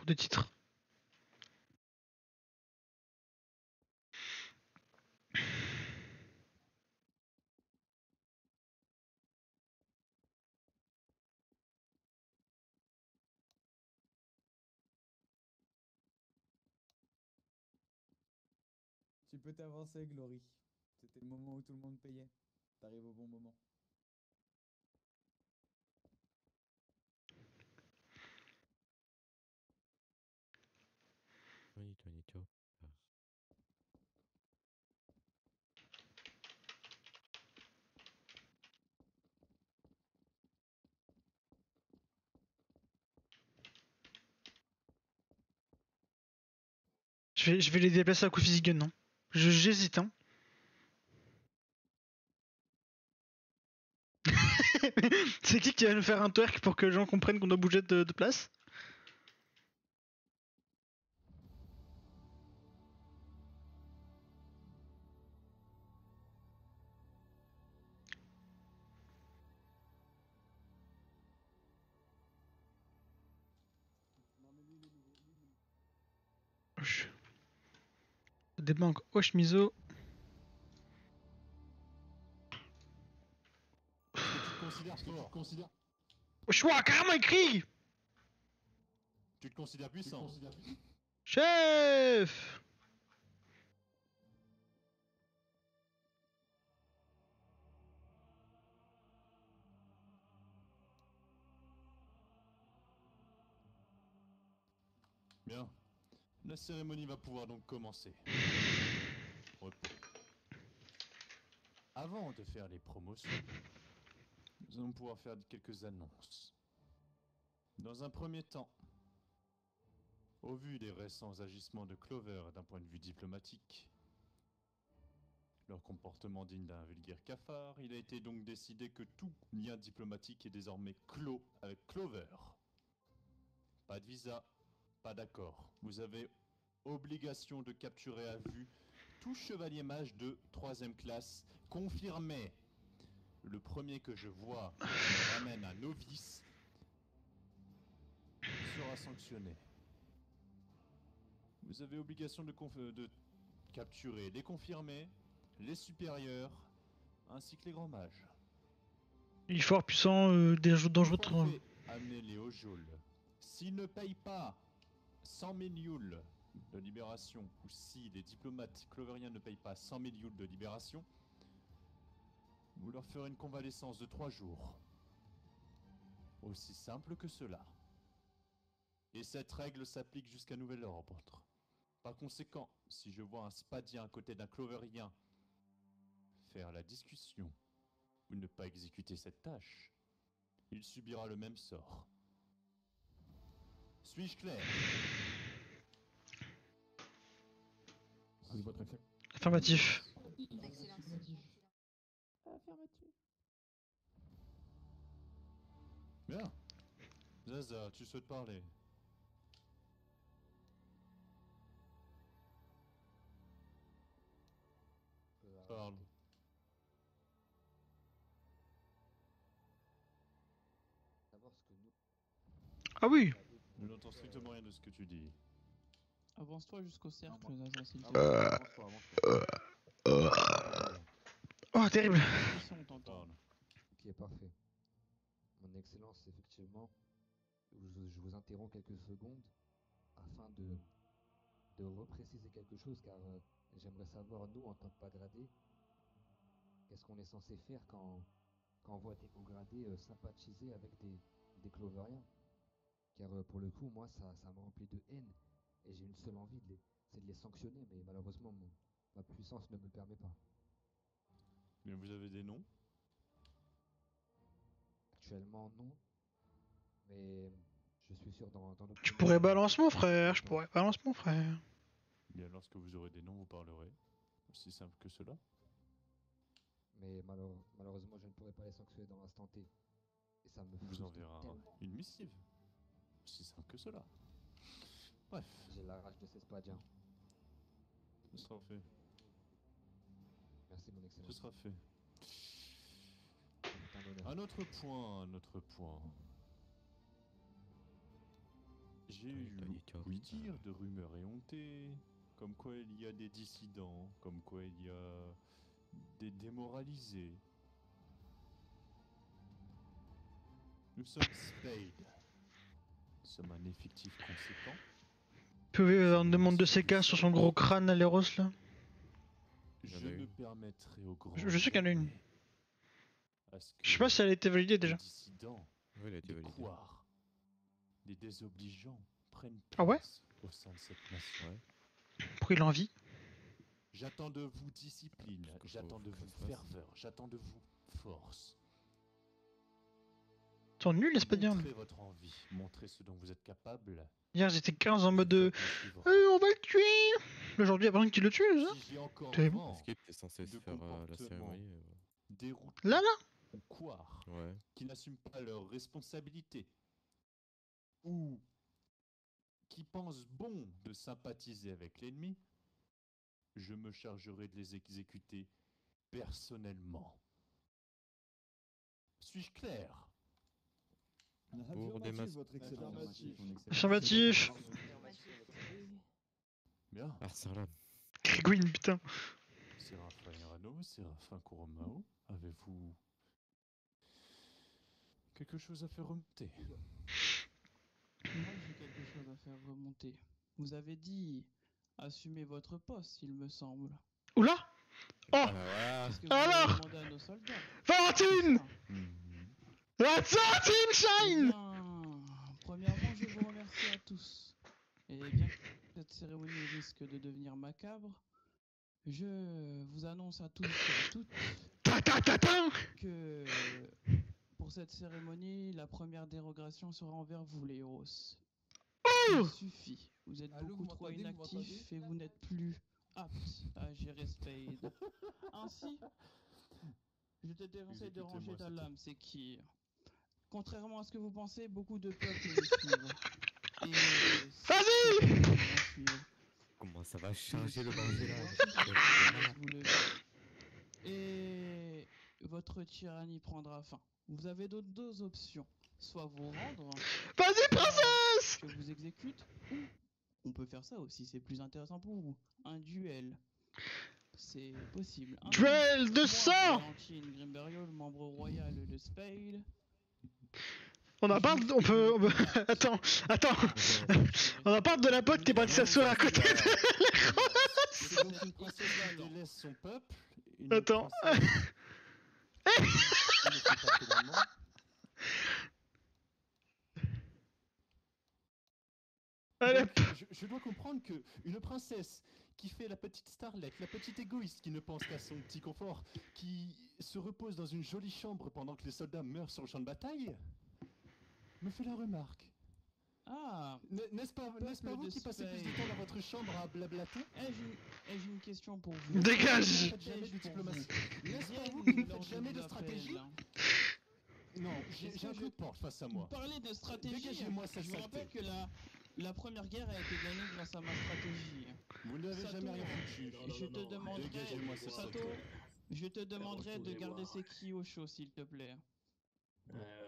Pour des titres. Tu peux t'avancer, Glory. C'était le moment où tout le monde payait. T'arrives au bon moment.2022. Je vais les déplacer à coup physique gun, non. J'hésite, hein. C'est qui va nous faire un twerk pour que les gens comprennent qu'on doit bouger de place? Non, mais lui, il est nouveau. Lui, il est nouveau. Wesh. Des banques. Wesh, miso. Est-ce que tu te considères fort? Wesh, ouah, carrément écrit. Tu te considères puissant? Chef. Bien. La cérémonie va pouvoir donc commencer. Repos. Avant de faire les promotions, nous allons pouvoir faire quelques annonces. Dans un premier temps, au vu des récents agissements de Clover d'un point de vue diplomatique, leur comportement digne d'un vulgaire cafard, il a été donc décidé que tout lien diplomatique est désormais clos avec Clover. Pas de visa, pas d'accord. Vous avez obligation de capturer à vue tout chevalier mage de 3ème classe confirmé. Le premier que je vois qui me ramène un novice sera sanctionné. Vous avez obligation de capturer les confirmés, les supérieurs, ainsi que les grands mages. Il est fort, puissant, dangereux. Forfait, amenez-les au geôle. S'ils ne payent pas 100 000 youles de libération, ou si les diplomates cloveriens ne payent pas 100 000 youles de libération, vous leur ferez une convalescence de 3 jours. Aussi simple que cela. Et cette règle s'applique jusqu'à nouvel ordre. Par conséquent, si je vois un spadien à côté d'un cloverien faire la discussion ou ne pas exécuter cette tâche, il subira le même sort. Suis-je clair? Oui, votre effet. Affirmatif. Bien. Zaza, tu souhaites parler? Parle. Savoir ce que nous. Ah oui. Je n'entends strictement rien de ce que tu dis. Avance-toi jusqu'au cercle, moi- Zaza, s'il te Ah, plaît. avance-toi. Oh, terrible. Ici, on t'entend. Parle. Ok, parfait. Mon Excellence, effectivement, je vous interromps quelques secondes afin de repréciser quelque chose, car j'aimerais savoir, nous, en tant que pas gradés, qu'est-ce qu'on est censé faire quand on voit des hauts gradés sympathiser avec des cloveriens. Car pour le coup, moi, ça me remplit de haine, et j'ai une seule envie, c'est de les sanctionner, mais malheureusement, ma puissance ne me le permet pas. Mais vous avez des noms? Actuellement, non, mais je suis sûr dans nos Je pourrais balancer mon frère. Je pourrais balancer mon frère. Bien, lorsque vous aurez des noms, vous parlerez. Aussi simple que cela. Mais malheureusement, je ne pourrai pas les sanctionner dans l'instant T. Et ça me Vous frustre enverra tellement. une missive. Aussi simple que cela. Bref, J'ai la rage de ces spadiens. ce sera fait. Merci, mon Ce Excellence. sera fait. C'est un honneur. Un autre point. J'ai ouï dire de rumeurs éhontées, comme quoi il y a des dissidents, comme quoi il y a des démoralisés. Nous sommes Spade. Nous sommes un effectif conséquent. On demande de ces cas sur son gros crâne à l'Eros là. Je Il y en a me une. permettrai au grand. Je sais qu'il y en a une. jamais à ce Je sais pas que si elle a été validée déjà. des dissidents, Oui, il a été des validé. couards, des désobligeants prennent Ah ouais place au sein de cette nation. Ouais. Pourquoi il a envie? J'attends de vous discipline, Parce que j'attends faut de que ça vous se fasse. ferveur, j'attends de vous force. Ils sont nuls les Spadiens. Montrez votre envie, montrez ce dont vous êtes capable. Hier j'étais 15 en mode Le peuple suivra. on va le tuer. Aujourd'hui il y a personne qui le tue, ça. Si j'ai encore Terrible. vent Est-ce qu'il était censé se de faire la comportement cérémonie déroutés Là ou couards Ouais. qui n'assument pas leurs responsabilités ou qui pensent bon de sympathiser avec l'ennemi, je me chargerai de les exécuter personnellement. Suis-je clair? Pour des masses. Votre Excellence. Affirmatif. Bien. Arsalan. Grégouine, putain. Séraphin Irano, Séraphin Kuromao, avez-vous quelque chose à faire remonter? Moi, j'ai quelque chose à faire remonter. Vous avez dit assumer votre poste, il me semble. Oula. Oh, Ah voilà. Qu'est-ce que vous Alors avez demandé à nos soldats? Valentine. C'est ça. Valentine Shine. Bien, premièrement, je vous remercie à tous. Et bien que cette cérémonie risque de devenir macabre, je vous annonce à tous et à toutes Ta ta ta ta. que pour cette cérémonie, la première dérogation sera envers vous, les héros. Il suffit. Vous êtes Allô, beaucoup vous trop m'entendez, vous inactifs m'entendez et vous n'êtes plus apte à gérer Spade. Ainsi, je te déconseille de Exécutez-moi, ranger ta s'il te lame, c'est qui. Contrairement à ce que vous pensez, beaucoup de peuples le suivent. Et Vas-y. ces peuples vont suivre. Comment ça va charger le danger là Vous le dites. Et votre tyrannie prendra fin. Vous avez deux options. Soit vous rendre, Vas-y princesse. je vous exécute, ou on peut faire ça aussi, c'est plus intéressant pour vous. Un duel. C'est possible. Un Duel de moi, sang. Valentine Grimberiol, membre royal de Spade. On a pas, on peut. Attends. On a pas de la pote qui est partie s'asseoir à côté de. C'est donc une princesse qui délaisse son peuple. Une Attends. princesse qui ne fait pas que l'amour. Allez. Donc, je dois comprendre que une princesse qui fait la petite starlette, la petite égoïste qui ne pense qu'à son petit confort, qui se repose dans une jolie chambre pendant que les soldats meurent sur le champ de bataille, me fait la remarque. Ah, N'est-ce pas vous de qui passez plus de Spade. temps dans votre chambre à blablater? ai-je une question pour vous. Dégage. Vous ne faites jamais de diplomatie. N'est-ce pas vous Vienne qui ne lors faites jamais de l'appel. stratégie? Non, j'ai Est-ce un que peu de porte face à Vous moi. parlez de stratégie. Dégagez-moi cette Je vous rappelle saleté. que la première guerre a été gagnée grâce à ma stratégie. Vous n'avez Sato, jamais rien foutu. Je te demanderai, Dégagez-moi cette Sato, saleté. je te demanderai de garder ces cris au chaud, s'il te plaît.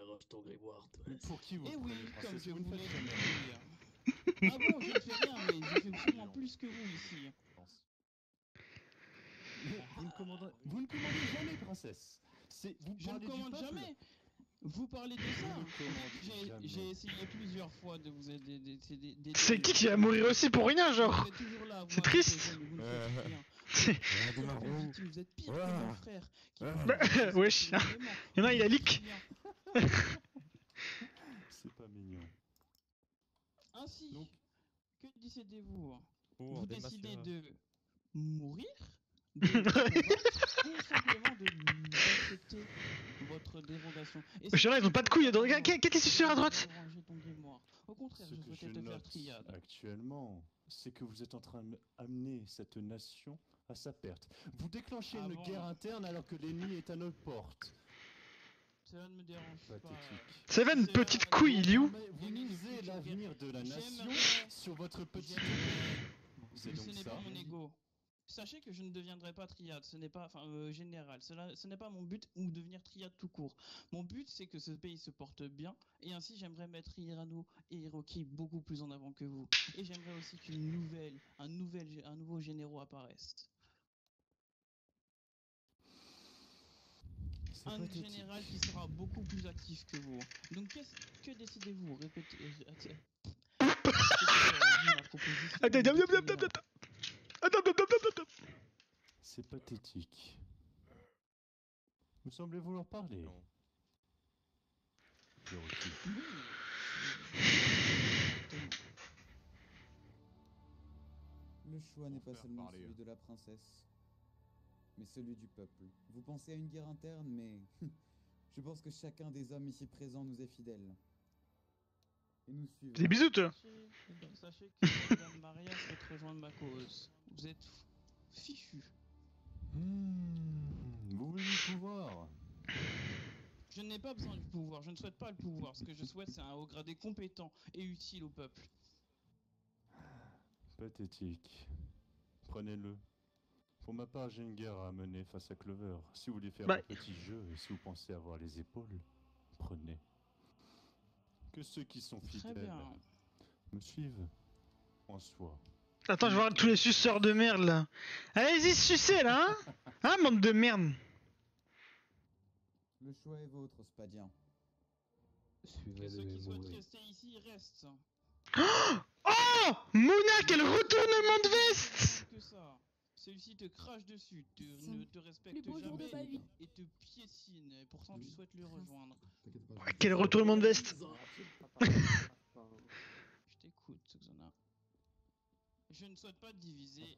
Roche ton grégoire. Pour qui vous Et oui, prenez, comme princesse, je vous ne voulais faites le jamais dire. Ah bon, je ne fais rien, mais je fais sûrement plus que vous ici. Vous ne commandez jamais, princesse. Vous Je ne parlez du commande peuple. jamais. Vous parlez de ça. Vous ne commandez jamais. J'ai essayé plusieurs fois de vous aider. C'est qui va mourir aussi pour rien, genre. C'est triste. Rien de Vous marrant. vous êtes pire que Ouais. mon frère. qui Ouais. parle de Wesh. énormément. Il y en a, il a leak. C'est pas mignon. Ainsi, Donc- que décidez-vous? Oh, Vous on démasse, décidez là. de mourir, de combattre, ou simplement d'accepter votre dérogation. Et Je sais pas, ils ont pas de couilles. Qu'est-ce qui se sur à droite? Ranger ton grimoire. Au contraire, Ce je que je souhaitais te faire note triade. actuellement, c'est que vous êtes en train d'amener cette nation à sa perte. Vous déclenchez Ah une bon guerre interne alors que l'ennemi est à nos portes. Cela ne me dérange pas. Pathétique. Seven, petite couille, il est où? Mais vous misez l'avenir de la nation J'aimerais- sur votre petit... j'aimerais- C'est Mais donc ce n'est ça. pas mon ego. Sachez que je ne deviendrai pas triade, ce n'est pas, enfin général, ce n'est pas mon but ou devenir triade tout court. Mon but c'est que ce pays se porte bien et ainsi j'aimerais mettre Hirano et Hiroki beaucoup plus en avant que vous. Et j'aimerais aussi un nouveau généraux apparaisse. C'est Un pathétique. général qui sera beaucoup plus actif que vous. Donc que décidez-vous? Répétez. Répétez, ma proposition, Attends, ou attends, d'autres attends, éléments. attends. C'est pathétique. Vous semblez vouloir parler. Non. Hiroki. Le choix n'est pas faire seulement parler. celui de la princesse, mais celui du peuple. Vous pensez à une guerre interne, mais je pense que chacun des hommes ici présents nous est fidèle. Et nous suivons. Des bisous, toi. Sachez que Madame Maria souhaite rejoindre ma cause. Vous êtes fichu. Vous voulez le pouvoir? Je n'ai pas besoin du pouvoir, je ne souhaite pas le pouvoir. Ce que je souhaite, c'est un haut gradé compétent et utile au peuple. Pathétique. Prenez-le. Pour ma part, j'ai une guerre à mener face à Clover. Si vous voulez faire Bah. un petit jeu et si vous pensez avoir les épaules, prenez. Que ceux qui sont Très fidèles bien. me suivent en soi. Attends, je vais voir tous les suceurs de merde là. Allez-y, sucez là, hein? Hein, bande de merde. Le choix est vôtre, Spadien. Que Suivez ceux le qui souhaitent mauvais. rester ici restent. Oh Mouna, quel retournement de veste! Que ça. Celui-ci te crache dessus, C'est ne te respecte plus beau jour de jamais ma vie. et te piétine. Et pourtant, tu souhaites le rejoindre. Quel retournement de veste! Je t'écoute, Xona. Je ne souhaite pas diviser.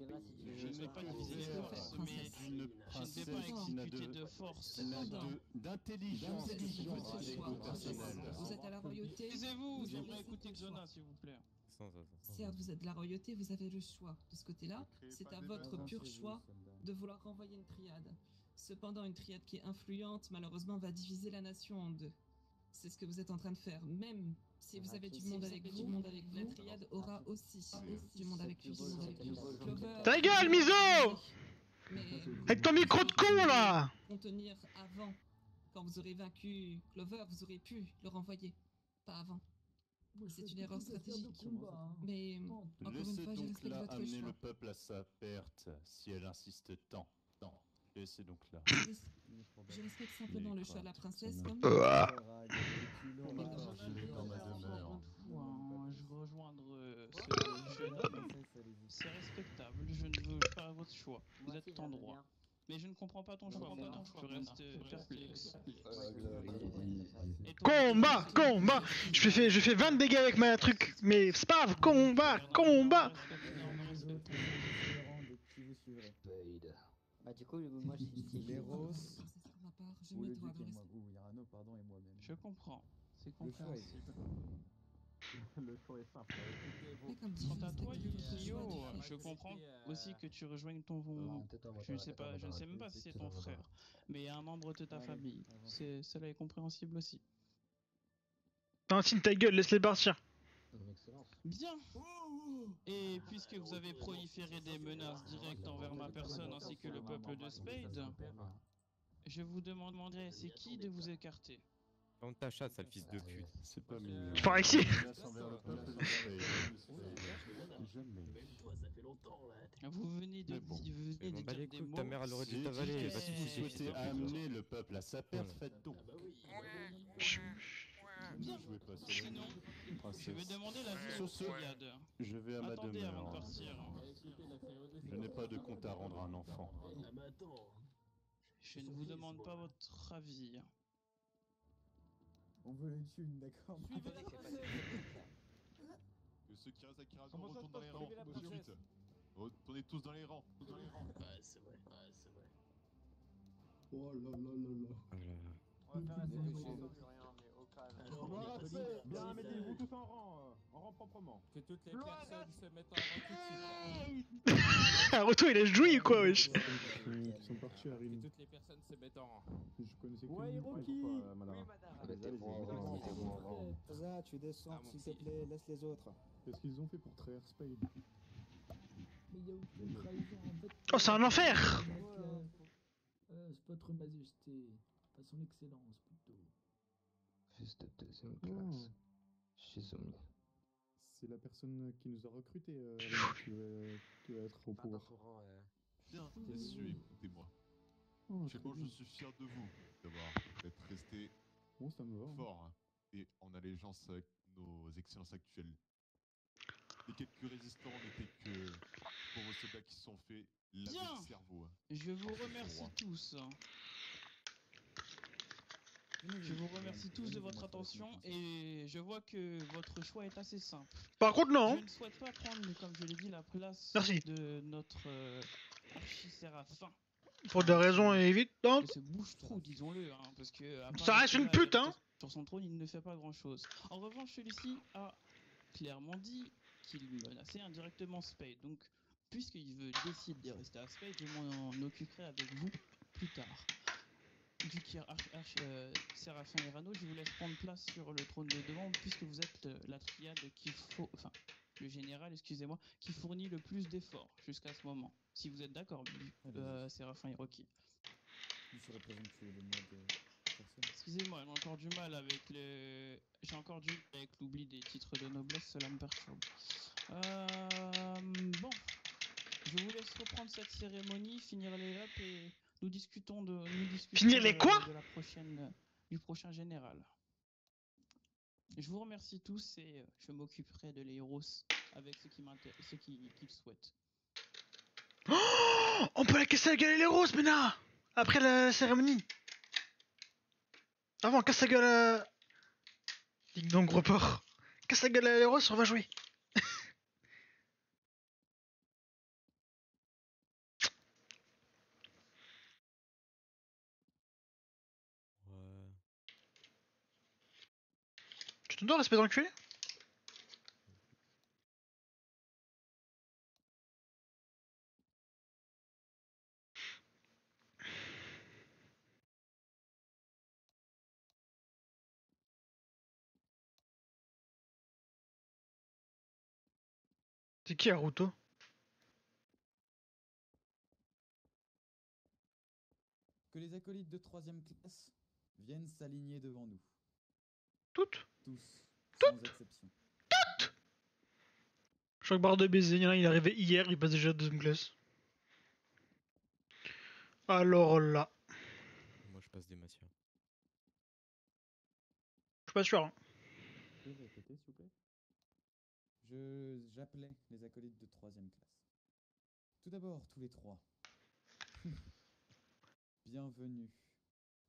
Je ne souhaite pas diviser les forces, mais Une je ne vais pas princesse qui n'a exécuter de- de force. qui n'a Cependant, d'intelligence Vous êtes que votre votre choix. ego personnel. Vous êtes à la royauté. Taisez-vous, Vous j'aimerais avez écouter votre Xona, choix. s'il vous plaît. Sans attends. Certes, vous êtes de la royauté, vous avez le choix. De ce côté-là, c'est à votre pur Avancez-vous, choix soldat. de vouloir renvoyer une triade. Cependant, une triade qui est influente, malheureusement, va diviser la nation en deux. C'est ce que vous êtes en train de faire. Même si vous avez du monde avec vous, la triade aura aussi du monde avec lui. Clover- Ta gueule, Miso! Mais Avec ton micro de con là! contenir avant. Quand vous aurez vaincu Clover, vous aurez pu le renvoyer. Pas avant. C'est une erreur stratégique. Mais encore une Laissez fois, je donc respecte là votre amener choix. le peuple à sa perte, si elle insiste tant. Laissez donc là. Je respecte simplement le choix de la princesse comme Ouah. Pour ma part, j'irai dans ma demeure. Je veux rejoindre ce jeune homme. C'est respectable, je ne veux pas votre choix. Vous êtes en droit. Mais je ne comprends pas ton choix, Mona. Je reste perplexe. Et toi, Combat! Combat! Je fais 20 dégâts avec ma truc, mais c'est pas grave, combat! Combat! Qui vous suivrez. Spade. Bah du coup, moi je suis Les Roses, princesse pour ma part, je ou me le dois duc de et moi, respect. ou Irano, pardon, et moi-même. Je comprends, c'est Le choix est compréhensible. Le choix est simple. Mais comme dit, Quant je à toi, respecte le Yukio, choix des je frères. comprends aussi que tu rejoignes ton... Je ne sais pas, je ne sais même pas si c'est ton frère, mais un membre de ta Allez, famille. Cela est compréhensible aussi. Tantine, ta gueule, laisse-les partir. Son excellence. Bien. Et puisque vous avez proliféré des menaces directes envers ma personne ainsi que le peuple de Spade, je vous demanderai c'est qui de vous écarter. Ferme ta chatte, sale fils de pute. C'est pas mignon. Par ici. Menace envers le peuple de Spade. Jamais. Même toi, ça fait longtemps là. Vous venez de, Mais bon. vous venez Mais de bon, bah dire les des couilles, mots. ta mère elle aurait J'ai dû t'avaler. dit, Va te si vous coucher, fils souhaitez de pute. amener le peuple à sa perte, Ouais. faites donc. Ah bah oui. Bien. Ne jouez pas sur Sinon, les je princesses. vais demander la vie Sur au ce, triade. je vais à ma Attendez avant de demeure. partir. Je n'ai pas de compte à rendre à un enfant. Ah mais attends. Je ne vous demande pas votre avis. On veut les thunes, d'accord? Que ceux qui restent à Kirazo retournent dans les rangs. Ensuite, retournez tous dans les rangs. Ouais, c'est vrai. Ouais, c'est vrai. Oh là là. Alors, on est pas dit, Bien, vas-y, mettez-vous tous en rang proprement. Que toutes les personnes se mettent en rang tout de suite. Naruto, il a joué quoi, wesh? Ils sont partis à Que toutes les personnes se mettent en rang. Je connaissais Ouais, Hiroki. madame. Zaza, tu descends, Ah, mon s'il te petit. plaît, laisse les autres. Qu'est-ce qu'ils ont fait pour trahir Spade? Mais il y a aucune trahison en fait. Oh, c'est un enfer! C'est pas votre majesté, pas son excellence plutôt. Fils de deuxième classe. Shizumi. C'est la personne qui nous a recrutés qui va être au pouvoir. Bien sûr, écoutez-moi. Franchement, je suis fier de vous d'avoir d'être resté ça me va, fort hein, et en allégeance avec nos excellences actuelles. Les quelques résistants n'étaient que pour vos soldats qui se sont fait laver Bien. le cerveau. Hein. Je vous remercie tous. Je vous remercie tous de votre attention et je vois que votre choix est assez simple. Par contre, non. Je ne souhaite pas prendre, comme je l'ai dit, la place Merci. de notre archi-séraphin. Pour des raisons évidentes. Il se bouge trop, disons-le, hein, parce que à part Ça reste une pute, hein. sur son trône, il ne fait pas grand-chose. En revanche, celui-ci a clairement dit qu'il menaçait indirectement Spade. Donc, puisqu'il décide de rester à Spade, je m'en occuperai avec vous plus tard. Dukir, Séraphin et Rano, je vous laisse prendre place sur le trône de devant, puisque vous êtes la triade enfin, le général, excusez-moi, qui fournit le plus d'efforts jusqu'à ce moment. Si vous êtes d'accord, Séraphin et Rocky. Je représente le mode personne. Excusez-moi, j'ai encore du mal avec l'oubli des titres de noblesse, cela me perturbe. Bon, je vous laisse reprendre cette cérémonie, finir les laps et nous discutons finir les quoi de la du prochain général. Je vous remercie tous et je m'occuperai de l'Héros avec ceux qui le souhaitent. Oh, on peut la casser la gueule à l'héros, Mena. Après la cérémonie. Avant, casse la gueule à... Dis donc, gros porc. Casse la gueule à l'héros, on va jouer. Tu t'endors, l'espèce d'enculé? C'est qui Haruto? Que les acolytes de 3ème classe viennent s'aligner devant nous. Toutes? Tous, sans exception. Choc barre de baiser, il y en a un, il est arrivé hier, il passe déjà à 2ème classe. Alors là. Moi je passe des matières. Je suis pas sûr. Hein. Vous pouvez répéter, s'il vous plaît? J'appelais les acolytes de 3ème classe. Tout d'abord, tous les trois. Bienvenue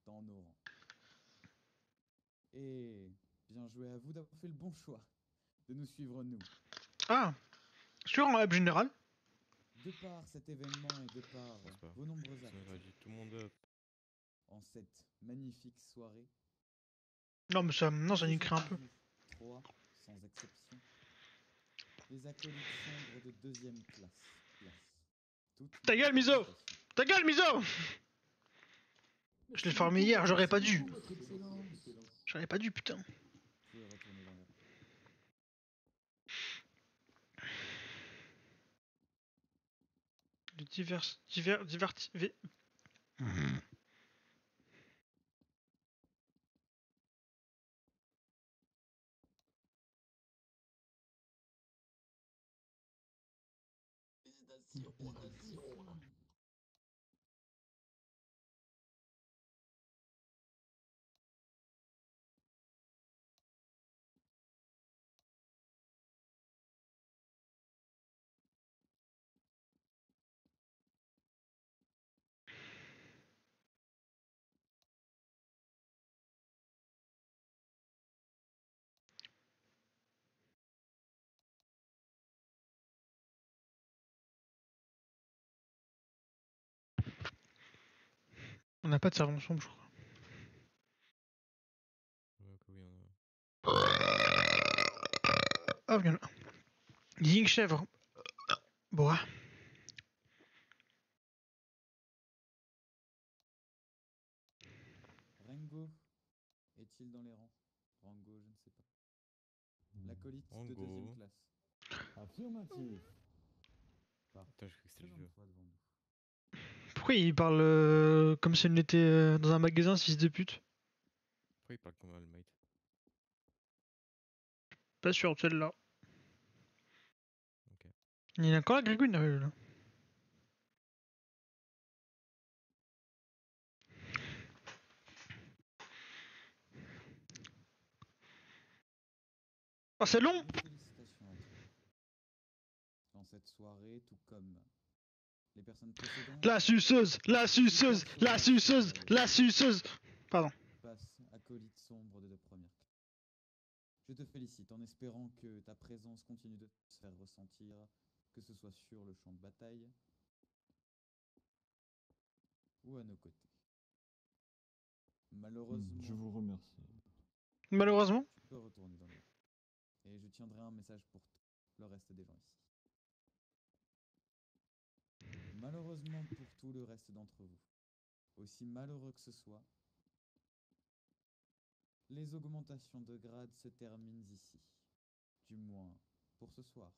dans nos rangs. Et bien joué à vous d'avoir fait le bon choix de nous suivre nous. Ah, sur un web général. De par cet événement et de par vos nombreux actes. Tout le monde en cette magnifique soirée. Non mais ça niquerait un peu. 3, sans exception. Les acolytes sombres de 2ème classe. Ta gueule, Miso! Ta gueule, Miso! Je l'ai formé hier, j'aurais pas dû. J'aurais pas dû, putain. On n'a pas de servant sombre, je crois. Ah, il y en a. Ying chèvre. Bois. Rengo est-il dans les rangs? Rango, je ne sais pas. L'acolyte de 2ème classe. Affirmatif. pas. Attends, je crois que c'était le jeu. Présente-toi devant nous. Pourquoi il parle comme si on était dans un magasin, fils de pute? Pourquoi il parle comme All Might? Pas sûr de celle-là. Ok. Il y a encore la Grégouine là. Oh, c'est long! Félicitations à toi. Dans cette soirée, tout comme les personnes précédentes, La suceuse! La suceuse! La suceuse! La suceuse! Pardon. passe acolyte sombre de première classe. Je te félicite en espérant que ta présence continue de se faire ressentir, que ce soit sur le champ de bataille ou à nos côtés. Malheureusement, Je vous remercie. Malheureusement. tu peux retourner dans le et je tiendrai un message pour le reste des gens ici. Malheureusement pour tout le reste d'entre vous, aussi malheureux que ce soit, les augmentations de grade se terminent ici, du moins pour ce soir.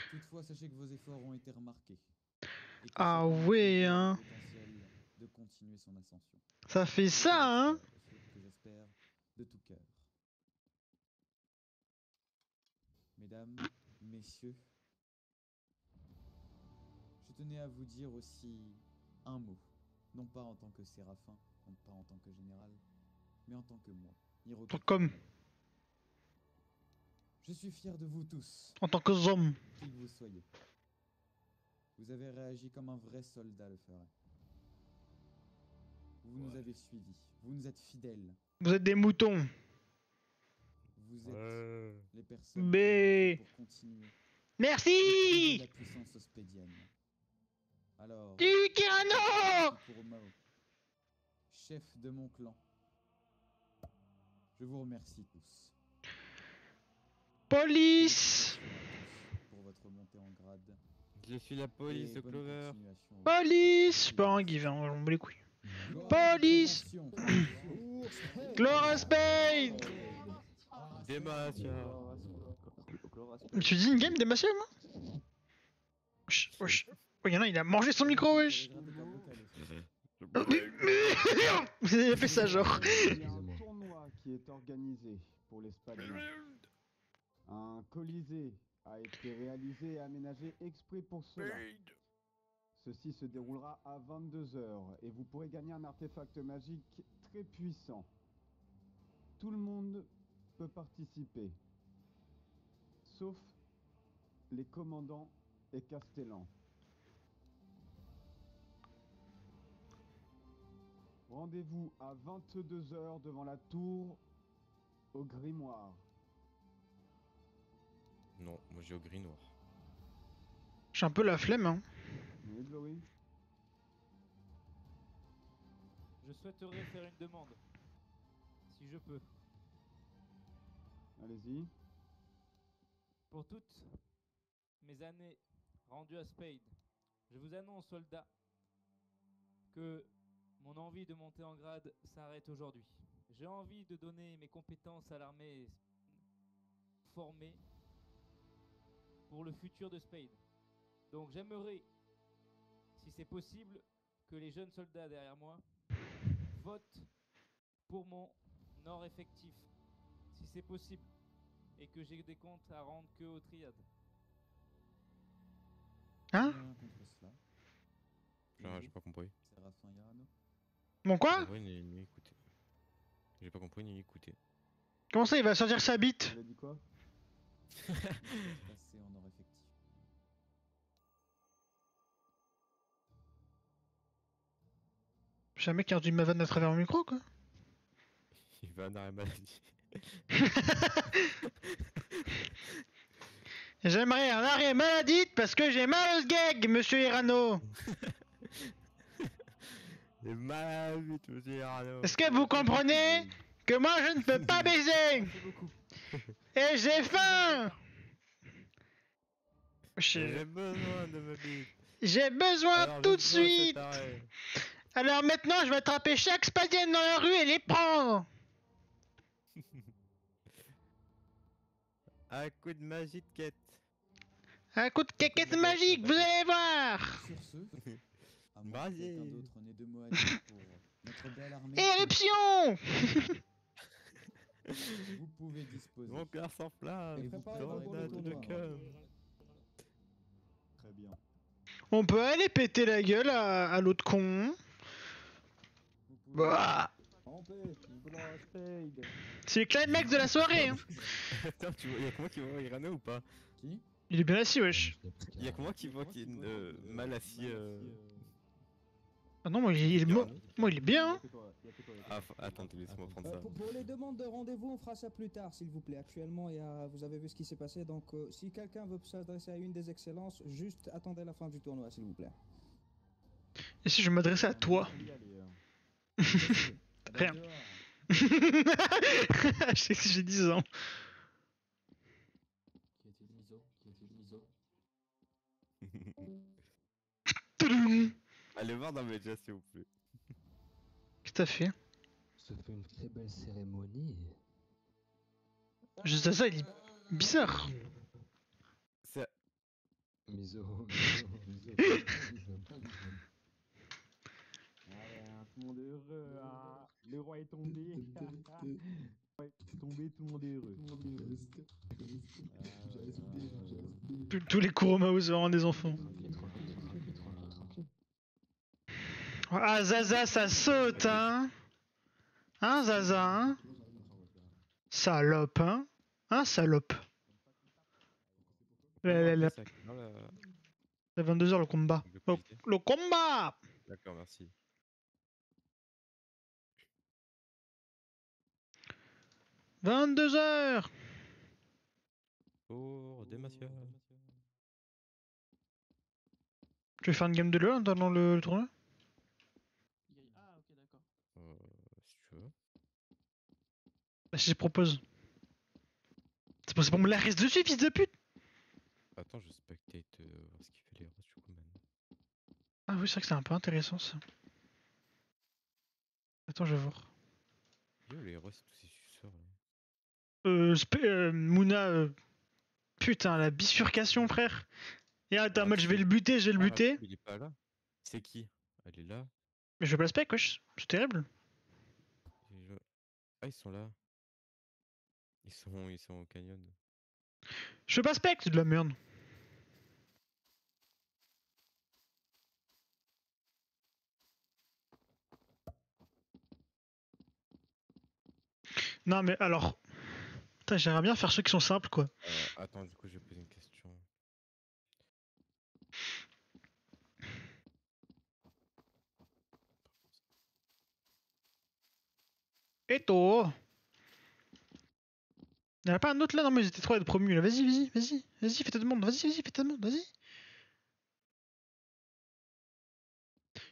Toutefois, sachez que vos efforts ont été remarqués. Et que Ah chacun ouais, d'entre vous a hein. le potentiel de continuer son ascension. Ça fait ça, hein. Que j'espère de tout cœur. Mesdames, messieurs, je tenais à vous dire aussi un mot, non pas en tant que séraphin, non pas en tant que général, mais en tant que moi, Hiroki. Comme. Je suis fier de vous tous. En tant que homme. Qui que vous soyez. Vous avez réagi comme un vrai soldat le ferait. Vous nous avez suivis, vous nous êtes fidèles. Vous êtes des moutons. Vous êtes les personnes B. qui pour continuer. Merci. La puissance ospédienne. Alors, Kirano, pour Mao, chef de mon clan, je vous remercie tous. Police. Pour votre montée en grade. Je suis la police de Clover. Police. Je pas un give, hein, on me les couilles. Police. Chlora Spade. Demacia. Je me suis dit une game Demacia, moi. Wesh, wesh. Oh, y'en a, il a mangé son micro, wesh. Vous avez fait ça, genre. Il y a un tournoi qui est organisé pour l'Espagne. Un colisée a été réalisé et aménagé exprès pour cela. Ceci se déroulera à 22 h et vous pourrez gagner un artefact magique très puissant. Tout le monde peut participer, sauf les commandants et castellans. Rendez-vous à 22 h devant la tour au grimoire. Non, moi j'ai au gris noir. J'ai un peu la flemme, hein. Oui, Chloé. Je souhaiterais faire une demande, si je peux. Allez-y. Pour toutes mes années rendues à Spade, je vous annonce, soldats, que mon envie de monter en grade s'arrête aujourd'hui. J'ai envie de donner mes compétences à l'armée formée pour le futur de Spade. Donc j'aimerais, si c'est possible, que les jeunes soldats derrière moi votent pour mon or effectif, si c'est possible, et que j'ai des comptes à rendre que aux triades. Hein? Contre cela. Genre, j'ai pas compris. Séraphin Hirano. Bon quoi? J'ai pas compris ni écouté. J'ai pas compris ni écouté. Comment ça, il va sortir sa bite? Elle a dit quoi? Passer en or effectif. J'ai un mec qui a entendu ma vanne à travers le micro, quoi. Il va en arrêt maladie. J'aimerais un arrêt maladie parce que j'ai mal au sgeg, monsieur Hirano. C'est mal vite, monsieur Hirano. Est-ce que vous comprenez que moi je ne peux pas baiser? Et j'ai faim. J'ai besoin de ma bite. J'ai besoin Alors, tout de je dois suite. cet arrêt. Alors maintenant je vais attraper chaque spadienne dans la rue et les prendre. Un coup de magie de quête. Un coup de caquette magique, vous allez voir. Sur ce, à moins que quelqu'un d'autre n'ait de mots à dire pour notre belle armée. Éruption. Vous pouvez disposer. Mon cœur s'enflamme. Et préparez-vous pour le Tornade de tournoi. cœur. Très bien. On peut aller péter la gueule à l'autre con. Bah. En paix, blanc spade. C'est le climax de la soirée. Hein. Attends, tu vois, y'a que moi qui vois Irano ou pas? Qui? Il est bien assis, wesh. Y'a que moi qui vois qu'il est mal assis. Ah non, moi il est bien. Hein. Ah, attendez, laisse-moi prendre ça. Pour les demandes de rendez-vous, on fera ça plus tard, s'il vous plaît. Actuellement, vous avez vu ce qui s'est passé, donc si quelqu'un veut s'adresser à une des excellences, juste attendez la fin du tournoi, s'il vous plaît. Et si je m'adressais à toi? Rien. Je sais que j'ai 10 ans. Toudoum. Allez voir dans mes jazz, s'il vous plaît. Qu'est-ce que t'as fait? Ça fait une très belle cérémonie. Juste ça, il est bizarre. C'est... Miso. Tout le monde est heureux, hein. Le roi est tombé. Ouais, tombé, tout le monde est heureux. Tous les Kuromaos auront des enfants. Ah Zaza, ça saute, hein. Hein Zaza, hein. Salope, hein. Hein salope. La 22h le combat. Le combat. D'accord, merci. « 22h. Pour des messieurs. Tu veux faire une game de LoL dans le tournoi? Ah, ok, d'accord. Si tu veux. Bah si je propose. C'est pour me la reste dessus, fils de pute. Attends, je spectate voir ce qu'il fait les roses du coup maintenant. Ah oui, c'est vrai que c'est un peu intéressant ça. Attends, je vais voir. Yo, les roses, c'est tous ces suceurs là. Mouna, putain, la bifurcation, frère. Et attends, moi je vais le buter, je vais le buter. Il est pas là. C'est qui? Elle est là. Mais je veux pas le spec, wesh. C'est terrible. Ah, ils sont là. Ils sont au canyon. Je veux pas spec, c'est de la merde. Non mais alors... Putain, j'aimerais bien faire ceux qui sont simples, quoi. Attends, du coup, je vais poser une question. Et toi? Y'en a pas un autre là? Non mais ils étaient trop à être promus là. Vas-y, fais ta demande, fais ta demande, vas-y.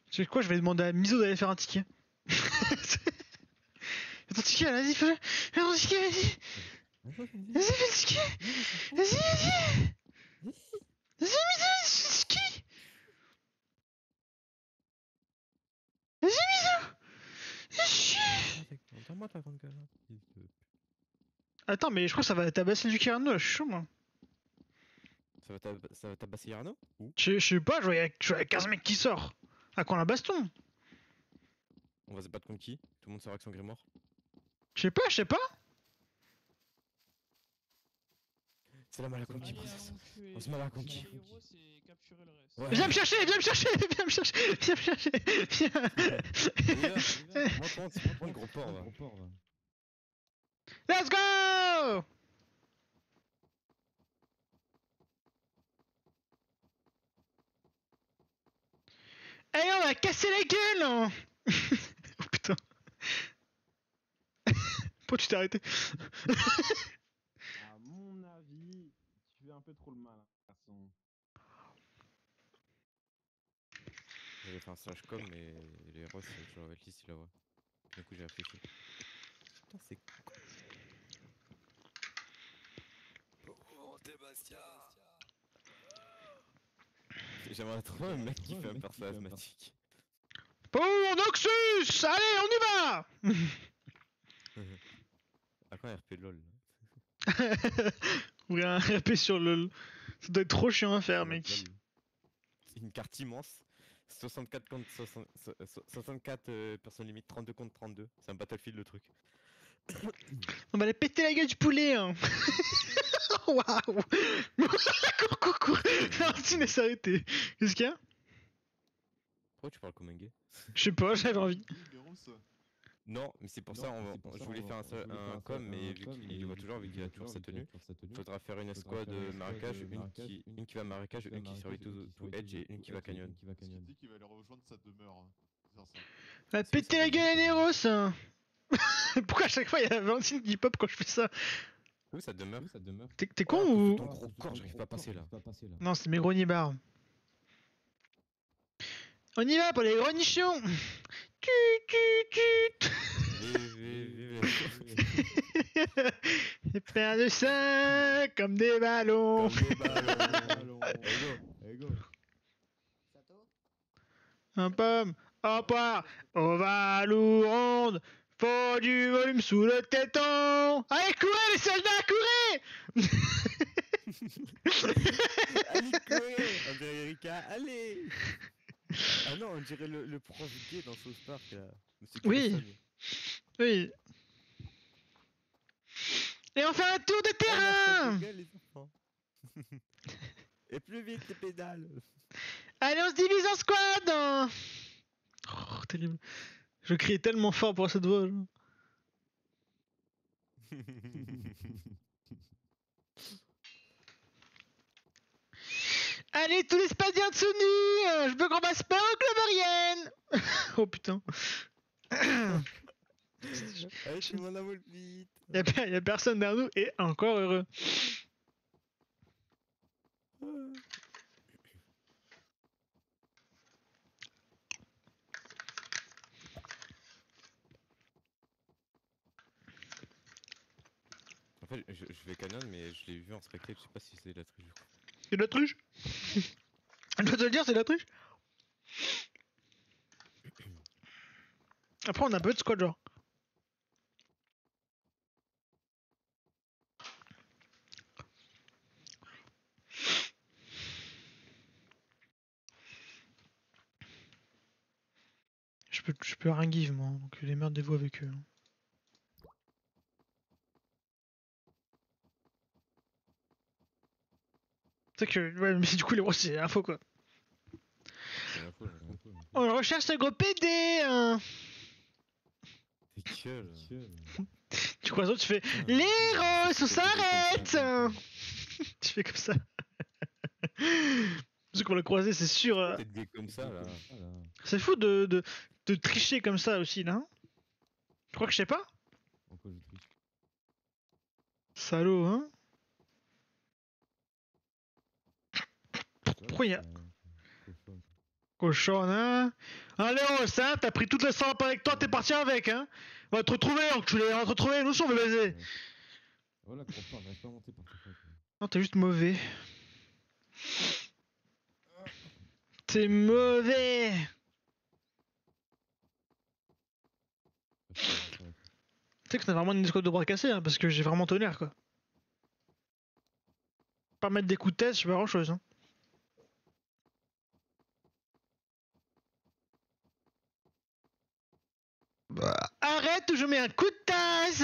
Tu sais quoi, je vais demander à Miso d'aller faire un ticket. Fais ton ticket, vas-y, fais ton ticket, vas-y. Vas-y, fais le ticket. Vas-y. Vas-y, Miso, fais le ticket. Vas-y, Miso. Entends-moi ta grande gueule. Attends, mais je crois que ça va tabasser du Kirano, je suis chaud moi. Ça va tabasser Yarno? Je sais pas, je vois y'a 15 mecs qui sortent. À quand la baston? On va se battre contre qui? Tout le monde saura que son grimoire. Je sais pas. C'est la mal à conquis, princesse. On se mal à conquis. Viens me chercher. Moi, le gros porc, va. Let's go! Allez, on va casser la gueule! Hein. Oh putain. Pourquoi tu t'es arrêté? À mon avis, tu fais un peu trop le mal, garçon. J'avais fait un slash com, mais les roses, je leur avais dit si la voix. Du coup, j'ai réfléchi. Putain, c'est con. Oh, Sébastien! J'aimerais trop un mec qui fait un perso asthmatique. Pour Noxus! Allez, on y va! À quoi RP LOL? Oui, un RP sur LOL. Ça doit être trop chiant à faire, mec. C'est une carte immense. 64 contre 64 personnes limite, 32 contre 32. C'est un Battlefield le truc. On va aller péter la gueule du poulet, hein. Waouh. Cours. Non, tu laisses arrêter. Qu'est-ce qu'il y a? Pourquoi tu parles comme un gay? Je sais pas, j'avais envie. Non, mais c'est pour ça, je voulais faire un com, mais vu qu'il voit toujours, vu qu'il a toujours sa tenue, il faudra faire une escouade marécage, une qui va marécage, une qui survit tout edge et une qui va canyon. Il dit qu'il va aller rejoindre sa demeure. Hein. Va péter la gueule à Neros, hein. Pourquoi à chaque fois il y a Valentine qui pop quand je fais ça? Oui, ça demeure. T'es con ou? Ton gros corps, j'arrive pas à passer là. Non, c'est mes gros nibards. On y va pour les gros nichons. Des paires de seins comme des ballons. Un pomme, en poire, ovale ou ronde. Faut du volume sous le téton. Allez, courez les soldats, courez. Allez, courez. On dirait Erika, allez. Ah non, on dirait le prof gay dans South Park là. Oui. Oui. Et on fait un tour de terrain. Et plus vite les pédales. Allez, on se divise en squad. Oh, terrible. Je criais tellement fort pour cette voix. Allez, tous les spadiens de Sony. Je veux qu'on passe pas aux Cloveriennes. Oh putain. Allez, je m'en avole vite. Y'a personne derrière nous et encore heureux. En fait, je vais canon, mais je l'ai vu en spectacle, je sais pas si c'est de la triche du coup. C'est de la triche. Je dois te le dire, c'est de la triche. Après, on a peu de squad, genre. Je peux rien give, moi, donc les merdes des voix avec eux. C'est que, ouais, mais du coup, les rois, c'est info quoi. On recherche ce gros PD, hein. C'est que là. Tu crois ça, tu fais les Ross, on s'arrête. Tu fais comme ça. Ceux qu'on l'a croisé, c'est sûr. Peut-être gay comme ça là. C'est fou de tricher comme ça aussi là. Je crois que je sais pas. Pourquoi je triche? Salaud, hein. Pourquoi il y a... Cochon, hein. Allez, Ross, hein, t'as pris toutes les salopes avec toi, t'es parti avec, hein. On va te retrouver, enculé, on va te retrouver, nous aussi on veut baiser. Voilà, crois pas, j'arrive pas à monter par contre. Non, t'es juste mauvais. T'es mauvais. Tu sais que t'as vraiment une escouade de bras cassés, hein, parce que j'ai vraiment tonnerre, quoi. Pas mettre des coups de tête, je sais pas grand chose, hein. Bah, arrête ou je mets un coup de tasse.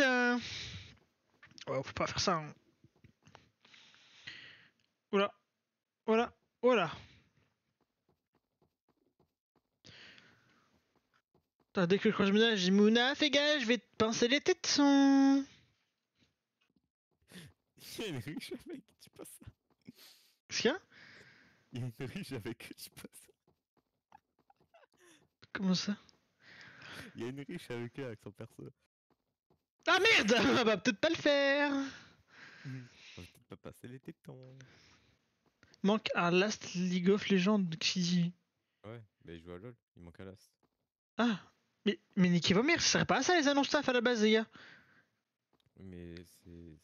Ouais, faut pas faire ça. Hein. Oula. Voilà. Voilà. Dès que je croise Mouna, je dis Mouna, fais gaffe, je vais te pincer les tétons. Il y a une riche avec qui tu passes ça. Qu'est-ce qu'il y a? Il y a une riche avec qui tu passes ça. Comment ça? Il y a une riche avec eux, avec son perso. Ah merde. On va peut-être pas le faire. On va peut-être pas passer les tétons. Manque un Last League of Legends de Xyzi. Ouais, mais il joue à LoL, il manque un Last. Ah, mais Nicky Vomir, ça serait pas ça les annonces staff à la base, les gars. Oui, mais c'est...